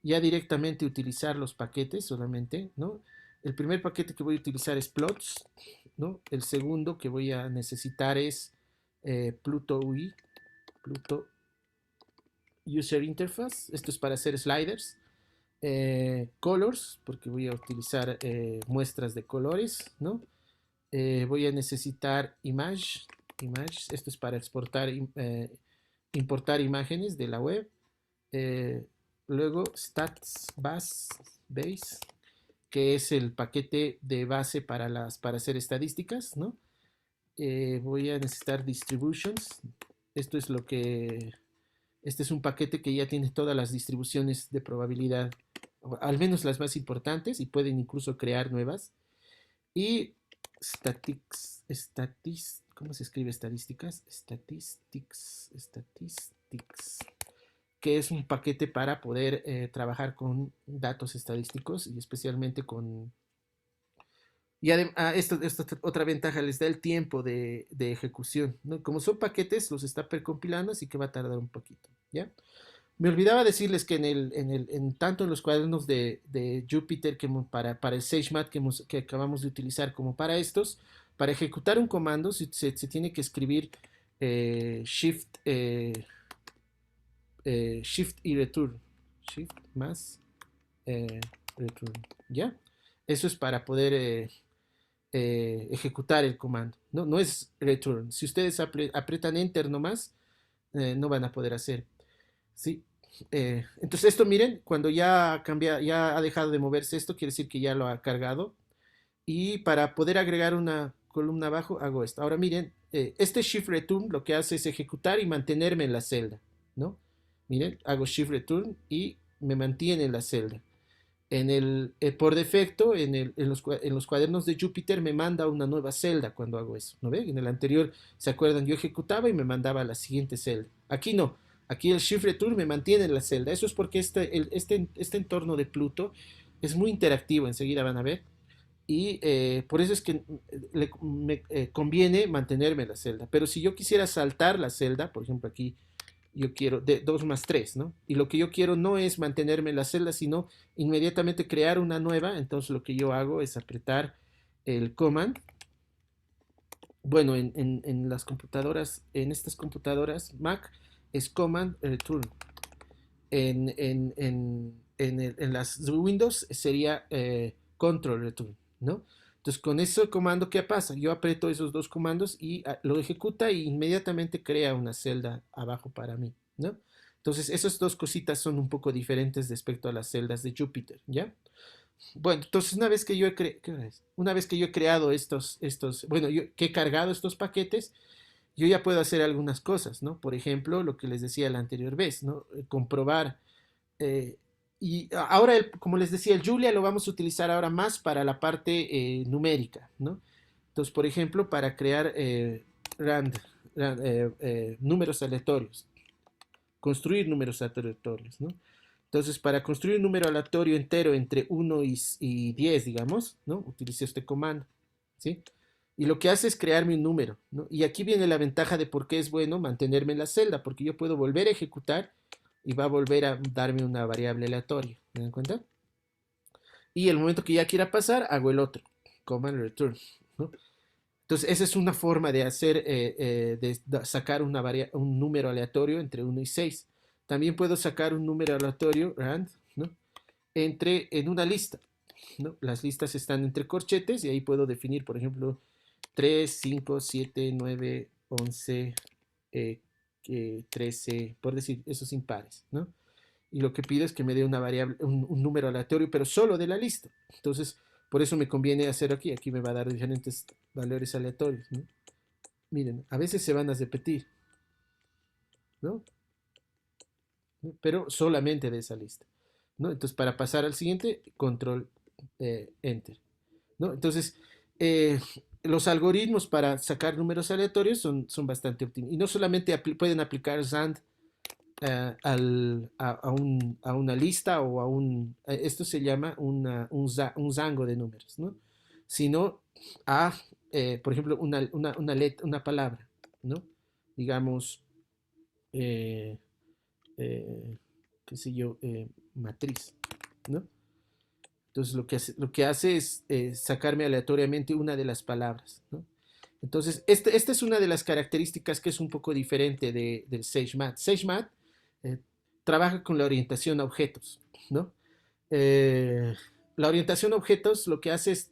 ya directamente utilizar los paquetes solamente, ¿no? El primer paquete que voy a utilizar es plots, ¿no? El segundo que voy a necesitar es Pluto UI, Pluto User Interface. Esto es para hacer sliders. Colors, porque voy a utilizar muestras de colores, ¿no? Voy a necesitar image, esto es para exportar, importar imágenes de la web. Eh, Luego stats base, que es el paquete de base para hacer estadísticas, ¿no? Voy a necesitar distributions. Esto es este es un paquete que ya tiene todas las distribuciones de probabilidad, al menos las más importantes, y pueden incluso crear nuevas. Y ¿cómo se escribe estadísticas? Statistics, que es un paquete para poder trabajar con datos estadísticos y especialmente con... Y esta otra ventaja, les da el tiempo de ejecución, ¿no? Como son paquetes, los está precompilando, así que va a tardar un poquito, ¿ya? Me olvidaba decirles que tanto en los cuadernos de Jupyter para el SageMath que acabamos de utilizar como para estos, para ejecutar un comando se tiene que escribir Shift y Return. Shift más Return. ¿Ya? Eso es para poder ejecutar el comando. No es Return. Si ustedes aprietan Enter nomás, no van a poder hacer. ¿Sí? Entonces esto miren, cuando ya ha dejado de moverse esto, quiere decir que ya lo ha cargado. Y para poder agregar una columna abajo, hago esto. Ahora miren, este Shift Return lo que hace es ejecutar y mantenerme en la celda, ¿no? Miren, hago Shift Return y me mantiene en la celda. Por defecto, en los cuadernos de Jupyter me manda una nueva celda cuando hago eso, ¿no ven? En el anterior, ¿se acuerdan? Yo ejecutaba y me mandaba a la siguiente celda. Aquí no, aquí el Shift Return me mantiene en la celda. Eso es porque este entorno de Pluto es muy interactivo, enseguida van a ver. Y por eso es que me conviene mantenerme en la celda. Pero si yo quisiera saltar la celda, por ejemplo aquí yo quiero de 2 más 3, ¿no? Y lo que yo quiero no es mantenerme en la celda, sino inmediatamente crear una nueva. Entonces lo que yo hago es apretar el command. Bueno, en las computadoras, en estas computadoras Mac es command return. En las Windows sería control return, ¿no? Entonces, con ese comando, ¿qué pasa? Yo aprieto esos dos comandos y lo ejecuta y inmediatamente crea una celda abajo para mí, ¿no? Entonces, esas dos cositas son un poco diferentes respecto a las celdas de Jupyter, ¿ya? Bueno, entonces una vez que yo he creado bueno, yo que he cargado estos paquetes, yo ya puedo hacer algunas cosas, ¿no? Por ejemplo, lo que les decía la anterior vez, ¿no? Comprobar eh, y ahora, como les decía, el Julia lo vamos a utilizar ahora más para la parte numérica, ¿no? Entonces, por ejemplo, para crear números aleatorios, construir números aleatorios, ¿no? Entonces, para construir un número aleatorio entero entre 1 y 10, digamos, ¿no? Utilicé este comando, ¿sí? Y lo que hace es crearme un número, ¿no? Y aquí viene la ventaja de por qué es bueno mantenerme en la celda, porque yo puedo volver a ejecutar y va a volver a darme una variable aleatoria. ¿Me dan cuenta? Y el momento que ya quiera pasar, hago el otro, command return, ¿no? Entonces, esa es una forma de hacer, de sacar un número aleatorio entre 1 y 6. También puedo sacar un número aleatorio, rand, ¿no? En una lista, ¿no? Las listas están entre corchetes y ahí puedo definir, por ejemplo, 3, 5, 7, 9, 11, 13, por decir esos impares, ¿no? Y lo que pido es que me dé una variable, un número aleatorio, pero solo de la lista. Entonces, por eso me conviene hacer aquí. Aquí me va a dar diferentes valores aleatorios, ¿no? Miren, a veces se van a repetir, ¿no? Pero solamente de esa lista, ¿no? Entonces, para pasar al siguiente, control enter, ¿no? Entonces, los algoritmos para sacar números aleatorios son bastante óptimos. Y no solamente pueden aplicar ZAND a una lista o esto se llama un zango de números, ¿no? Sino a, por ejemplo, una palabra, ¿no? Digamos, eh, eh, qué sé yo, matriz, ¿no? Entonces lo que hace es sacarme aleatoriamente una de las palabras, ¿no? Entonces, esta es una de las características que es un poco diferente del SageMath. SageMath eh, trabaja con la orientación a objetos, ¿no? Eh, la orientación a objetos lo que hace es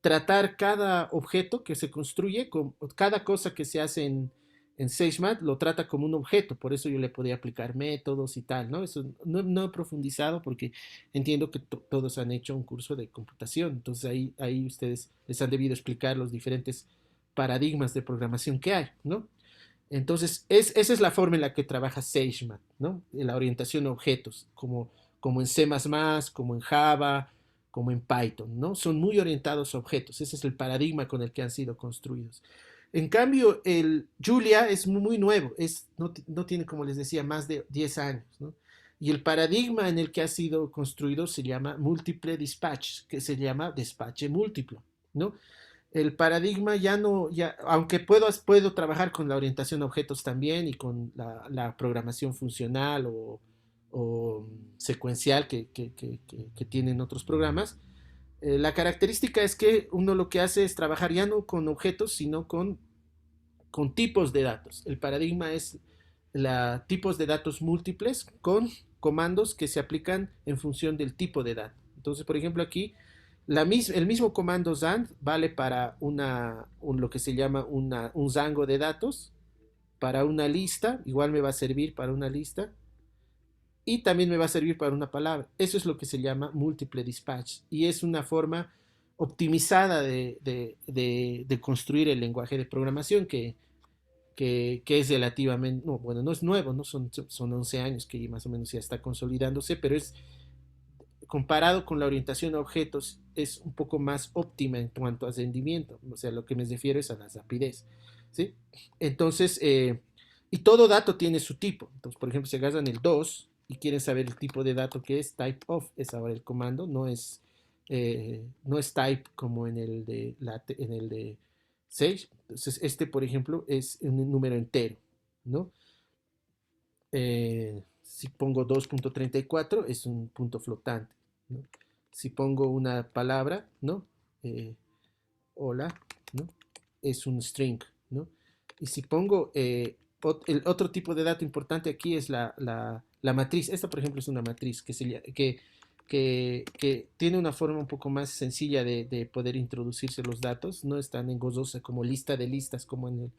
tratar cada objeto que se construye, cada cosa que se hace en SageMath lo trata como un objeto, por eso yo le podía aplicar métodos y tal, ¿no? Eso no he profundizado porque entiendo que todos han hecho un curso de computación, entonces ahí ustedes les han debido explicar los diferentes paradigmas de programación que hay, ¿no? Entonces, esa es la forma en la que trabaja SageMath, ¿no? La orientación a objetos, como en C++, como en Java, como en Python, ¿no? Son muy orientados a objetos. Ese es el paradigma con el que han sido construidos. En cambio, el Julia es muy nuevo, no tiene, como les decía, más de 10 años, ¿no? Y el paradigma en el que ha sido construido se llama Multiple Dispatch, que se llama despache múltiplo, ¿no? El paradigma ya no, aunque puedo trabajar con la orientación a objetos también y con la programación funcional o secuencial que tienen otros programas, la característica es que uno lo que hace es trabajar ya no con objetos, sino con tipos de datos. El paradigma es tipos de datos múltiples con comandos que se aplican en función del tipo de dato. Entonces, por ejemplo, aquí el mismo comando ZAND vale para lo que se llama un zango de datos, para una lista, igual me va a servir para una lista, y también me va a servir para una palabra. Eso es lo que se llama múltiple dispatch, y es una forma optimizada de construir el lenguaje de programación que es relativamente, no, bueno, no es nuevo, ¿no? Son 11 años que más o menos ya está consolidándose, pero es comparado con la orientación a objetos, es un poco más óptima en cuanto a rendimiento. O sea, lo que me refiero es a la rapidez, ¿sí? Entonces, y todo dato tiene su tipo. Entonces, por ejemplo, si agarran el 2 y quieren saber el tipo de dato que es, type of es ahora el comando, no es type como en el de Sage. Entonces, por ejemplo, es un número entero, ¿no? Si pongo 2.34 es un punto flotante, ¿no? Si pongo una palabra, ¿no? Eh, hola, ¿no? Es un string, ¿no? Y si pongo el otro tipo de dato importante aquí es la matriz. Esta, por ejemplo, es una matriz que tiene una forma un poco más sencilla de poder introducirse los datos. No es tan engorrosa como lista de listas como en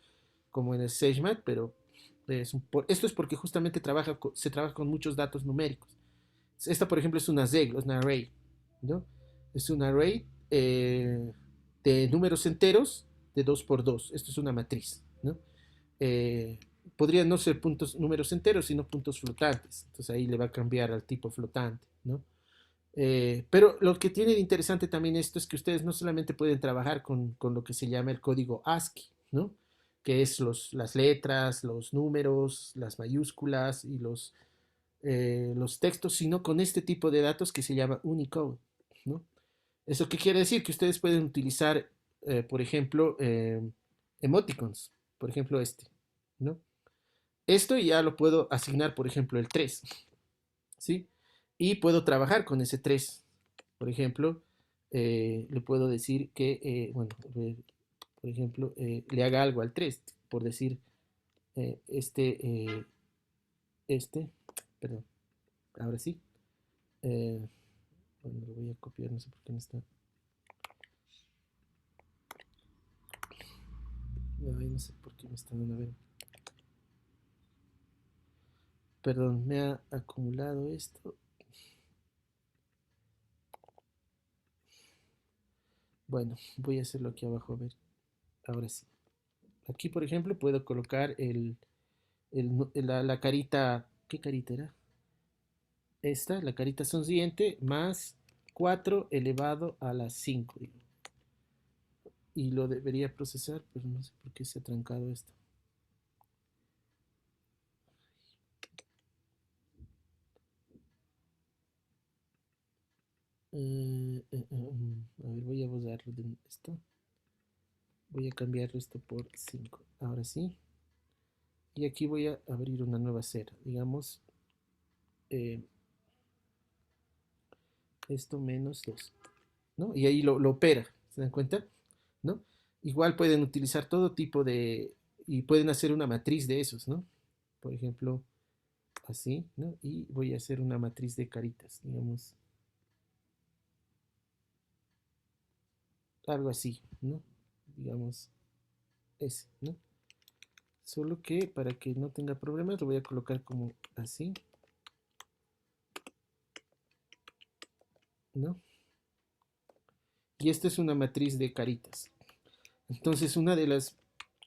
el SageMath, pero esto es porque justamente se trabaja con muchos datos numéricos. Esta, por ejemplo, es una regla, es una array, ¿no? Es un array de números enteros de 2 por 2. Esto es una matriz, ¿no? Eh, Podrían no ser números enteros, sino puntos flotantes. Entonces ahí le va a cambiar al tipo flotante, ¿no? Pero lo que tiene de interesante también esto es que ustedes no solamente pueden trabajar con lo que se llama el código ASCII, ¿no? Que es las letras, los números, las mayúsculas y los textos, sino con este tipo de datos que se llama Unicode, ¿no? ¿Eso qué quiere decir? Que ustedes pueden utilizar, por ejemplo, emoticons, por ejemplo ¿no? Esto ya lo puedo asignar, por ejemplo, el 3, ¿sí? Y puedo trabajar con ese 3. Por ejemplo, le puedo decir que, bueno, por ejemplo, le haga algo al 3, por decir, eh, este, eh, este, perdón, ahora sí. Eh, bueno, lo voy a copiar, no sé por qué no está. No sé por qué me está dando a ver. Perdón, me ha acumulado esto. Bueno, voy a hacerlo aquí abajo, a ver. Ahora sí. Aquí, por ejemplo, puedo colocar la carita. ¿Qué carita era? Esta, la carita sonriente, más 4 elevado a la 5. Y lo debería procesar, pero no sé por qué se ha trancado esto. A ver, voy a borrarlo de esto. Voy a cambiar esto por 5. Ahora sí. Y aquí voy a abrir una nueva celda. Digamos, eh, esto menos 2, ¿no? Y ahí lo opera, ¿se dan cuenta? ¿No? Igual pueden utilizar todo tipo y pueden hacer una matriz de esos, ¿no? Por ejemplo, así, ¿no? Y voy a hacer una matriz de caritas, digamos, algo así, ¿no? Digamos, ese, ¿no? Solo que para que no tenga problemas lo voy a colocar como así, ¿no? Y esta es una matriz de caritas. Entonces, una de las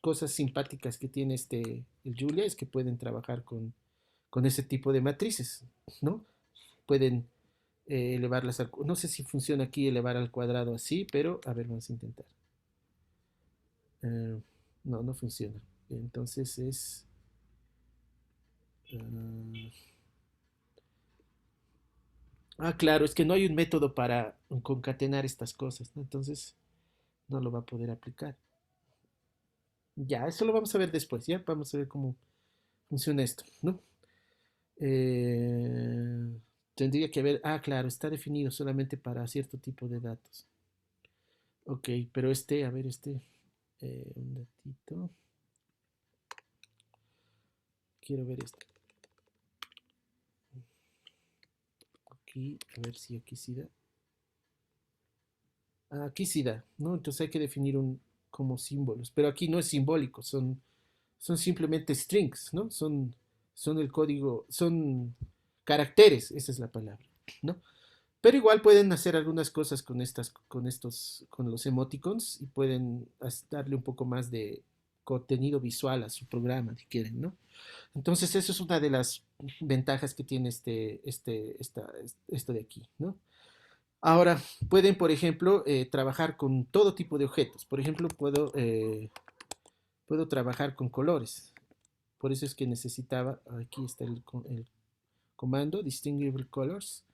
cosas simpáticas que tiene el Julia es que pueden trabajar con ese tipo de matrices, ¿no? Pueden elevarlas no sé si funciona aquí elevar al cuadrado así, pero a ver, vamos a intentar. No, no funciona. Entonces uh, claro, es que no hay un método para concatenar estas cosas, ¿no? Entonces no lo va a poder aplicar. Ya, eso lo vamos a ver después, ¿ya? Vamos a ver cómo funciona esto, ¿no? Eh, Tendría que haber, claro, está definido solamente para cierto tipo de datos. Ok, pero a ver, un datito. Quiero ver esto. Aquí, a ver si aquí sí da. Aquí sí da, ¿no? Entonces hay que definir como símbolos, pero aquí no es simbólico, son simplemente strings, ¿no? Son el código, son caracteres, esa es la palabra, ¿no? Pero igual pueden hacer algunas cosas con los emoticons y pueden darle un poco más de contenido visual a su programa, si quieren, ¿no? Entonces, eso es una de las ventajas que tiene esto de aquí, ¿no? Ahora, pueden, por ejemplo, trabajar con todo tipo de objetos. Por ejemplo, puedo trabajar con colores. Por eso es que necesitaba, aquí está el comando, Distinguible Colors.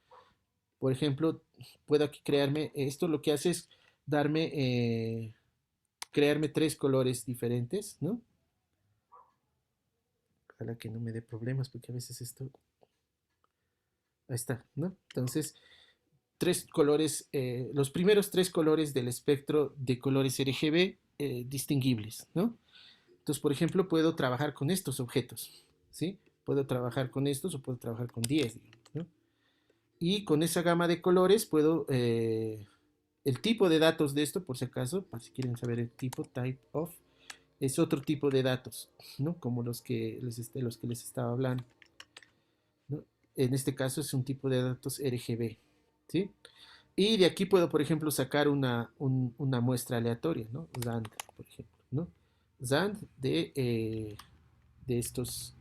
Por ejemplo, puedo aquí crearme, esto lo que hace es crearme 3 colores diferentes, ¿no? Ojalá que no me dé problemas porque a veces esto... Ahí está, ¿no? Entonces, tres colores, los primeros tres colores del espectro de colores RGB distinguibles, ¿no? Entonces, por ejemplo, puedo trabajar con estos objetos, ¿sí? Puedo trabajar con estos o puedo trabajar con 10, digamos, ¿no? Y con esa gama de colores puedo, el tipo de datos de esto, por si acaso, para si quieren saber el tipo, type of, es otro tipo de datos, ¿no? Como los que les estaba hablando, ¿no? En este caso es un tipo de datos RGB, ¿sí? Y de aquí puedo, por ejemplo, sacar una muestra aleatoria, ¿no? ZAND, por ejemplo, ¿no? ZAND de estos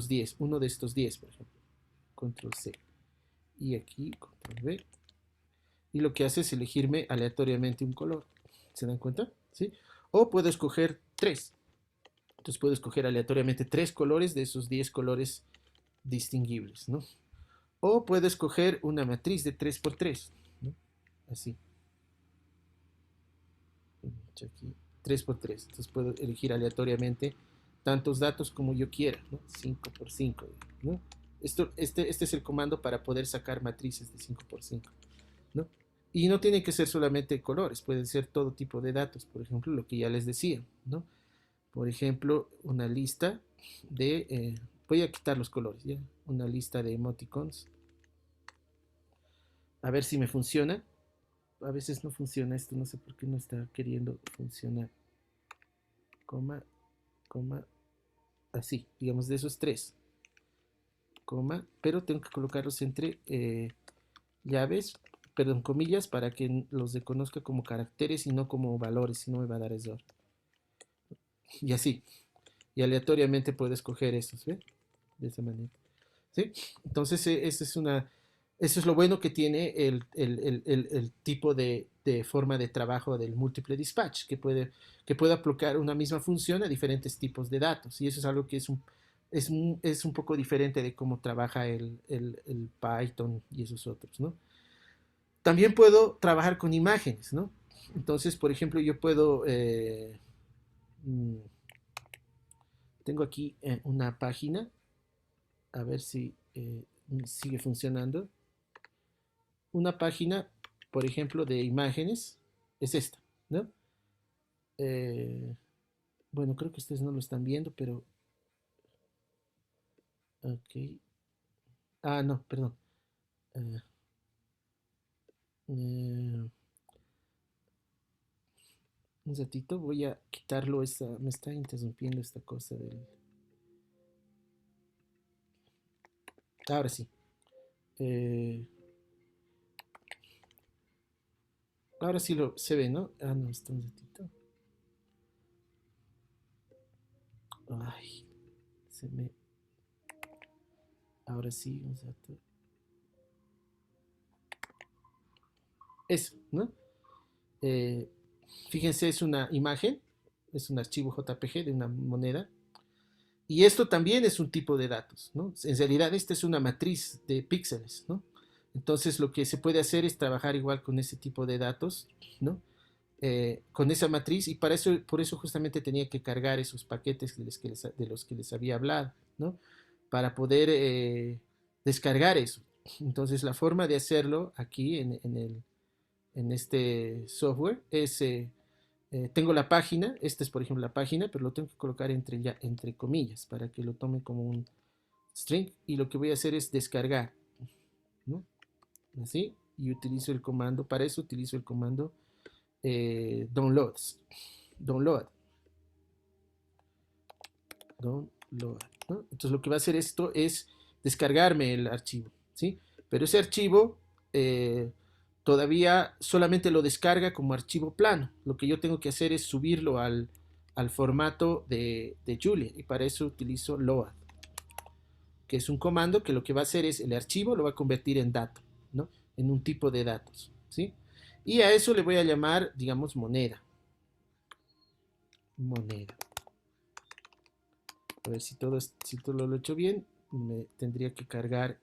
10, uno de estos 10, por ejemplo. Control C. Y aquí, Control V. Y lo que hace es elegirme aleatoriamente un color. ¿Se dan cuenta? ¿Sí? O puedo escoger 3. Entonces puedo escoger aleatoriamente 3 colores de esos 10 colores distinguibles, ¿no? O puedo escoger una matriz de 3 por 3, ¿no? Así. Aquí, 3 por 3. Entonces puedo elegir aleatoriamente tantos datos como yo quiera, ¿no? 5 por 5, ¿no? Este es el comando para poder sacar matrices de 5 por 5, ¿no? Y no tiene que ser solamente colores, pueden ser todo tipo de datos, por ejemplo, lo que ya les decía, ¿no? Por ejemplo, una lista de, voy a quitar los colores, ¿ya? Una lista de emoticons, a ver si me funciona. A veces no funciona esto, no sé por qué no está queriendo funcionar. Coma, coma, así, digamos de esos 3, coma, pero tengo que colocarlos entre llaves, perdón, comillas, para que los reconozca como caracteres y no como valores, si no me va a dar error. Y así, y aleatoriamente puedo escoger estos, ¿ven? De esa manera, ¿sí? Entonces, eso es lo bueno que tiene el tipo de forma de trabajo del múltiple dispatch, que puede aplicar una misma función a diferentes tipos de datos. Y eso es algo que es un poco diferente de cómo trabaja el Python y esos otros, ¿no? También puedo trabajar con imágenes, ¿no? Entonces, por ejemplo, yo puedo... tengo aquí una página, a ver si sigue funcionando. Una página, por ejemplo, de imágenes, es esta, ¿no? Eh, bueno, creo que ustedes no lo están viendo, pero... Ok. Ah, no, perdón. Eh, eh, un ratito, voy a quitarlo. Me está interrumpiendo esta cosa del... Ahora sí. Eh, ahora sí se ve, ¿no? Ah, no, está un ratito. Ay, se me... Ahora sí, un rato. Eso, ¿no? Eh, fíjense, es una imagen, es un archivo JPG de una moneda. Y esto también es un tipo de datos, ¿no? En realidad esta es una matriz de píxeles, ¿no? Entonces lo que se puede hacer es trabajar igual con ese tipo de datos, ¿no? Con esa matriz y por eso justamente tenía que cargar esos paquetes de los que les había hablado, ¿no? Para poder descargar eso. Entonces la forma de hacerlo aquí en este software es tengo la página, esta es por ejemplo la página, pero lo tengo que colocar entre comillas para que lo tome como un string y lo que voy a hacer es descargar, ¿no? Así, y utilizo el comando, para eso utilizo el comando download, download, ¿no? Entonces lo que va a hacer esto es descargarme el archivo, ¿sí? Pero ese archivo eh, todavía solamente lo descarga como archivo plano. Lo que yo tengo que hacer es subirlo al formato de Julia y para eso utilizo load, que es un comando que lo que va a hacer es el archivo lo va a convertir en dato, ¿no? En un tipo de datos, ¿sí? Y a eso le voy a llamar, digamos, moneda. Moneda. A ver si todo lo he hecho bien, me tendría que cargar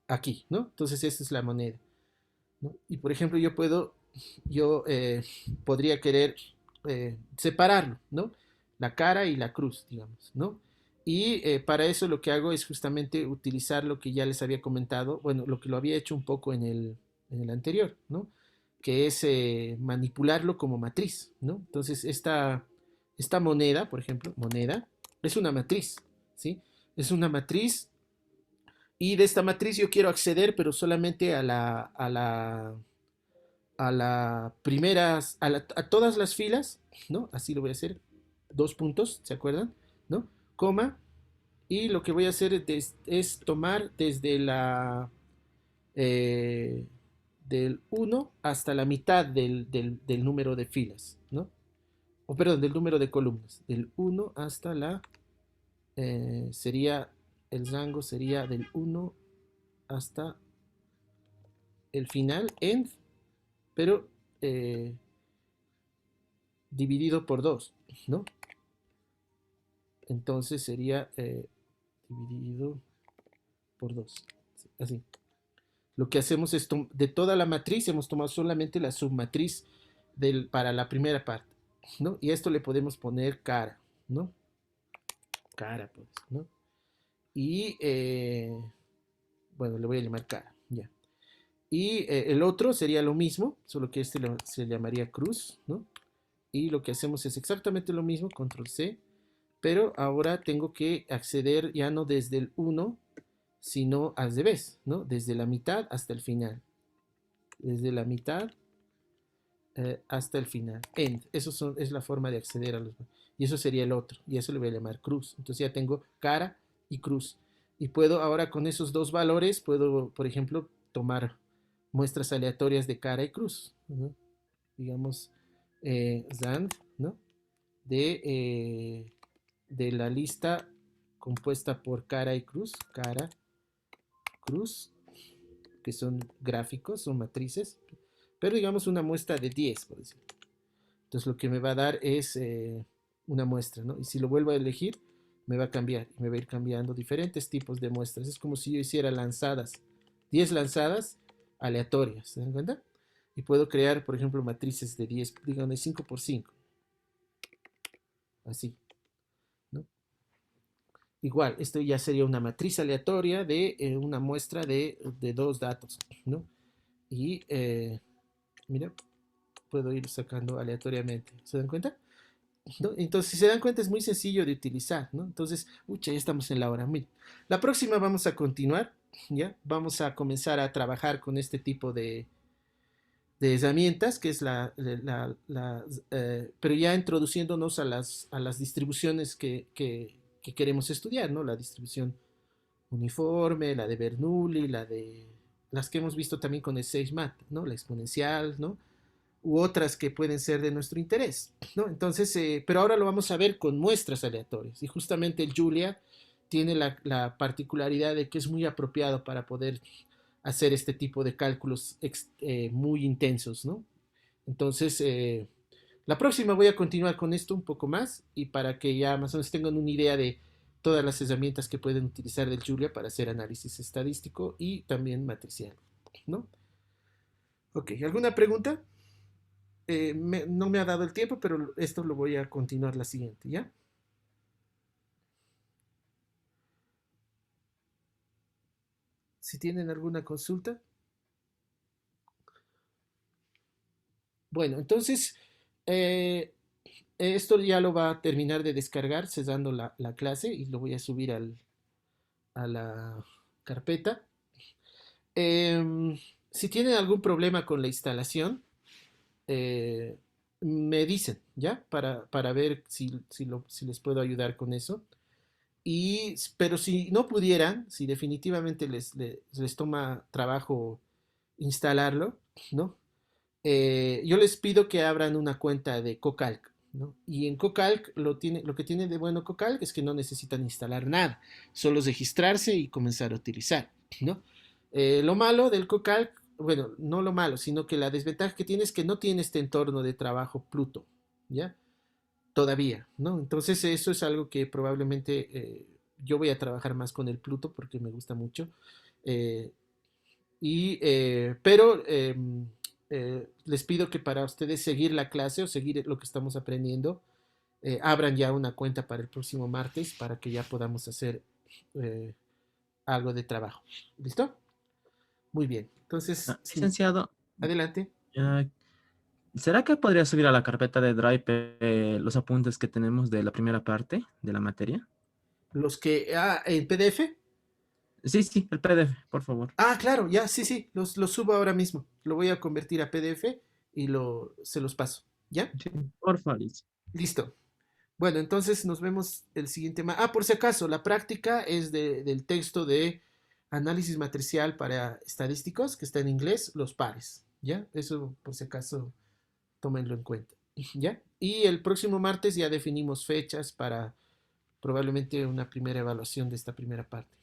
aquí, ¿no? Entonces esta es la moneda, ¿no? Y por ejemplo yo podría querer separarlo, ¿no? La cara y la cruz, digamos, ¿no? Y para eso lo que hago es justamente utilizar lo que ya les había comentado, bueno, lo que lo había hecho un poco en el anterior, ¿no? Que es manipularlo como matriz, ¿no? Entonces, esta moneda, por ejemplo, moneda, es una matriz, ¿sí? Es una matriz y de esta matriz yo quiero acceder, pero solamente a la primeras, a todas las filas, ¿no? Así lo voy a hacer, dos puntos, ¿se acuerdan? ¿No? Coma, y lo que voy a hacer es tomar desde eh, del 1 hasta la mitad del número de filas, ¿no? O perdón, del número de columnas. Del 1 hasta sería, el rango sería del 1 hasta el final, end, pero eh, dividido por 2, ¿no? Entonces sería dividido por 2, así. Lo que hacemos es, de toda la matriz, hemos tomado solamente la submatriz para la primera parte, ¿no? Y a esto le podemos poner cara, ¿no? Cara, pues, ¿no? Y, bueno, le voy a llamar cara, ya. Y el otro sería lo mismo, solo que se llamaría cruz, ¿no? Y lo que hacemos es exactamente lo mismo, control C, pero ahora tengo que acceder ya no desde el 1, sino al revés, ¿no? Desde la mitad hasta el final. Desde la mitad hasta el final. End. Es la forma de acceder a los. Y eso sería el otro. Y eso le voy a llamar cruz. Entonces ya tengo cara y cruz. Y puedo ahora con esos dos valores, puedo, por ejemplo, tomar muestras aleatorias de cara y cruz, ¿no? Digamos, Zand, ¿no? De la lista compuesta por cara y cruz. Cara, cruz, que son gráficos, son matrices. Pero digamos una muestra de 10, por decirlo. Entonces lo que me va a dar es una muestra, ¿no? Y si lo vuelvo a elegir, me va a cambiar. Y me va a ir cambiando diferentes tipos de muestras. Es como si yo hiciera lanzadas, 10 lanzadas aleatorias, ¿se dan cuenta? Y puedo crear, por ejemplo, matrices de 10, digamos, de 5 por 5. Así, ¿no? Igual, esto ya sería una matriz aleatoria de una muestra de dos datos, ¿no? Y, mira, puedo ir sacando aleatoriamente. ¿Se dan cuenta? ¿No? Entonces, si se dan cuenta, es muy sencillo de utilizar, ¿no? Entonces, ya estamos en la hora. La próxima vamos a continuar, ¿ya? Vamos a comenzar a trabajar con este tipo de herramientas, que es pero ya introduciéndonos a las distribuciones que queremos estudiar, ¿no? La distribución uniforme, la de Bernoulli, las que hemos visto también con el SageMath, ¿no? La exponencial, ¿no? U otras que pueden ser de nuestro interés, ¿no? Entonces, pero ahora lo vamos a ver con muestras aleatorias y justamente el Julia tiene la particularidad de que es muy apropiado para poder hacer este tipo de cálculos muy intensos, ¿no? Entonces, la próxima voy a continuar con esto un poco más y para que ya más o menos tengan una idea de todas las herramientas que pueden utilizar del Julia para hacer análisis estadístico y también matricial, ¿no? Ok, ¿alguna pregunta? No me ha dado el tiempo, pero esto lo voy a continuar la siguiente, ¿ya? Si tienen alguna consulta. Bueno, entonces, eh, esto ya lo va a terminar de descargar, cesando la clase, y lo voy a subir a la carpeta. Si tienen algún problema con la instalación, eh, me dicen, ¿ya? Para ver si les puedo ayudar con eso. Pero si no pudieran, si definitivamente les toma trabajo instalarlo, ¿no? Yo les pido que abran una cuenta de Cocalc, ¿no? Y en Cocalc lo que tiene de bueno Cocalc es que no necesitan instalar nada, solo es registrarse y comenzar a utilizar, ¿no? Lo malo del Cocalc, bueno, no lo malo, sino que la desventaja que tiene es que no tiene este entorno de trabajo Pluto, ¿ya? Todavía, ¿no? Entonces eso es algo que probablemente yo voy a trabajar más con el Pluto porque me gusta mucho. Eh, pero les pido que para ustedes seguir la clase o seguir lo que estamos aprendiendo, abran ya una cuenta para el próximo martes para que ya podamos hacer eh, algo de trabajo. ¿Listo? Muy bien. Entonces, sí, Licenciado, adelante. ah, ¿será que podría subir a la carpeta de Drive los apuntes que tenemos de la primera parte de la materia? Los que... Ah, el PDF. Sí, sí, el PDF, por favor. Ah, claro, ya, sí, sí, los subo ahora mismo. Lo voy a convertir a PDF y se los paso. ¿Ya? Sí, por favor. Listo. Bueno, entonces nos vemos el siguiente. Ah, por si acaso, la práctica es del texto de análisis matricial para estadísticos, que está en inglés, los pares. ¿Ya? Eso, por si acaso, tómenlo en cuenta. ¿Ya? Y el próximo martes ya definimos fechas para probablemente una primera evaluación de esta primera parte.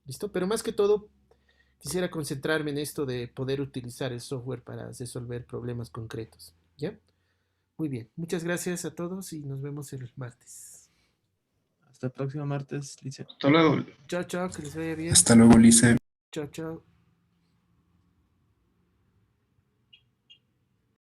¿Listo? Pero más que todo, quisiera concentrarme en esto de poder utilizar el software para resolver problemas concretos. ¿Ya? Muy bien. Muchas gracias a todos y nos vemos el martes. Hasta el próximo martes, licenciado. Hasta luego. Chao, chao, que les vaya bien. Hasta luego, Lice. Chao, chao.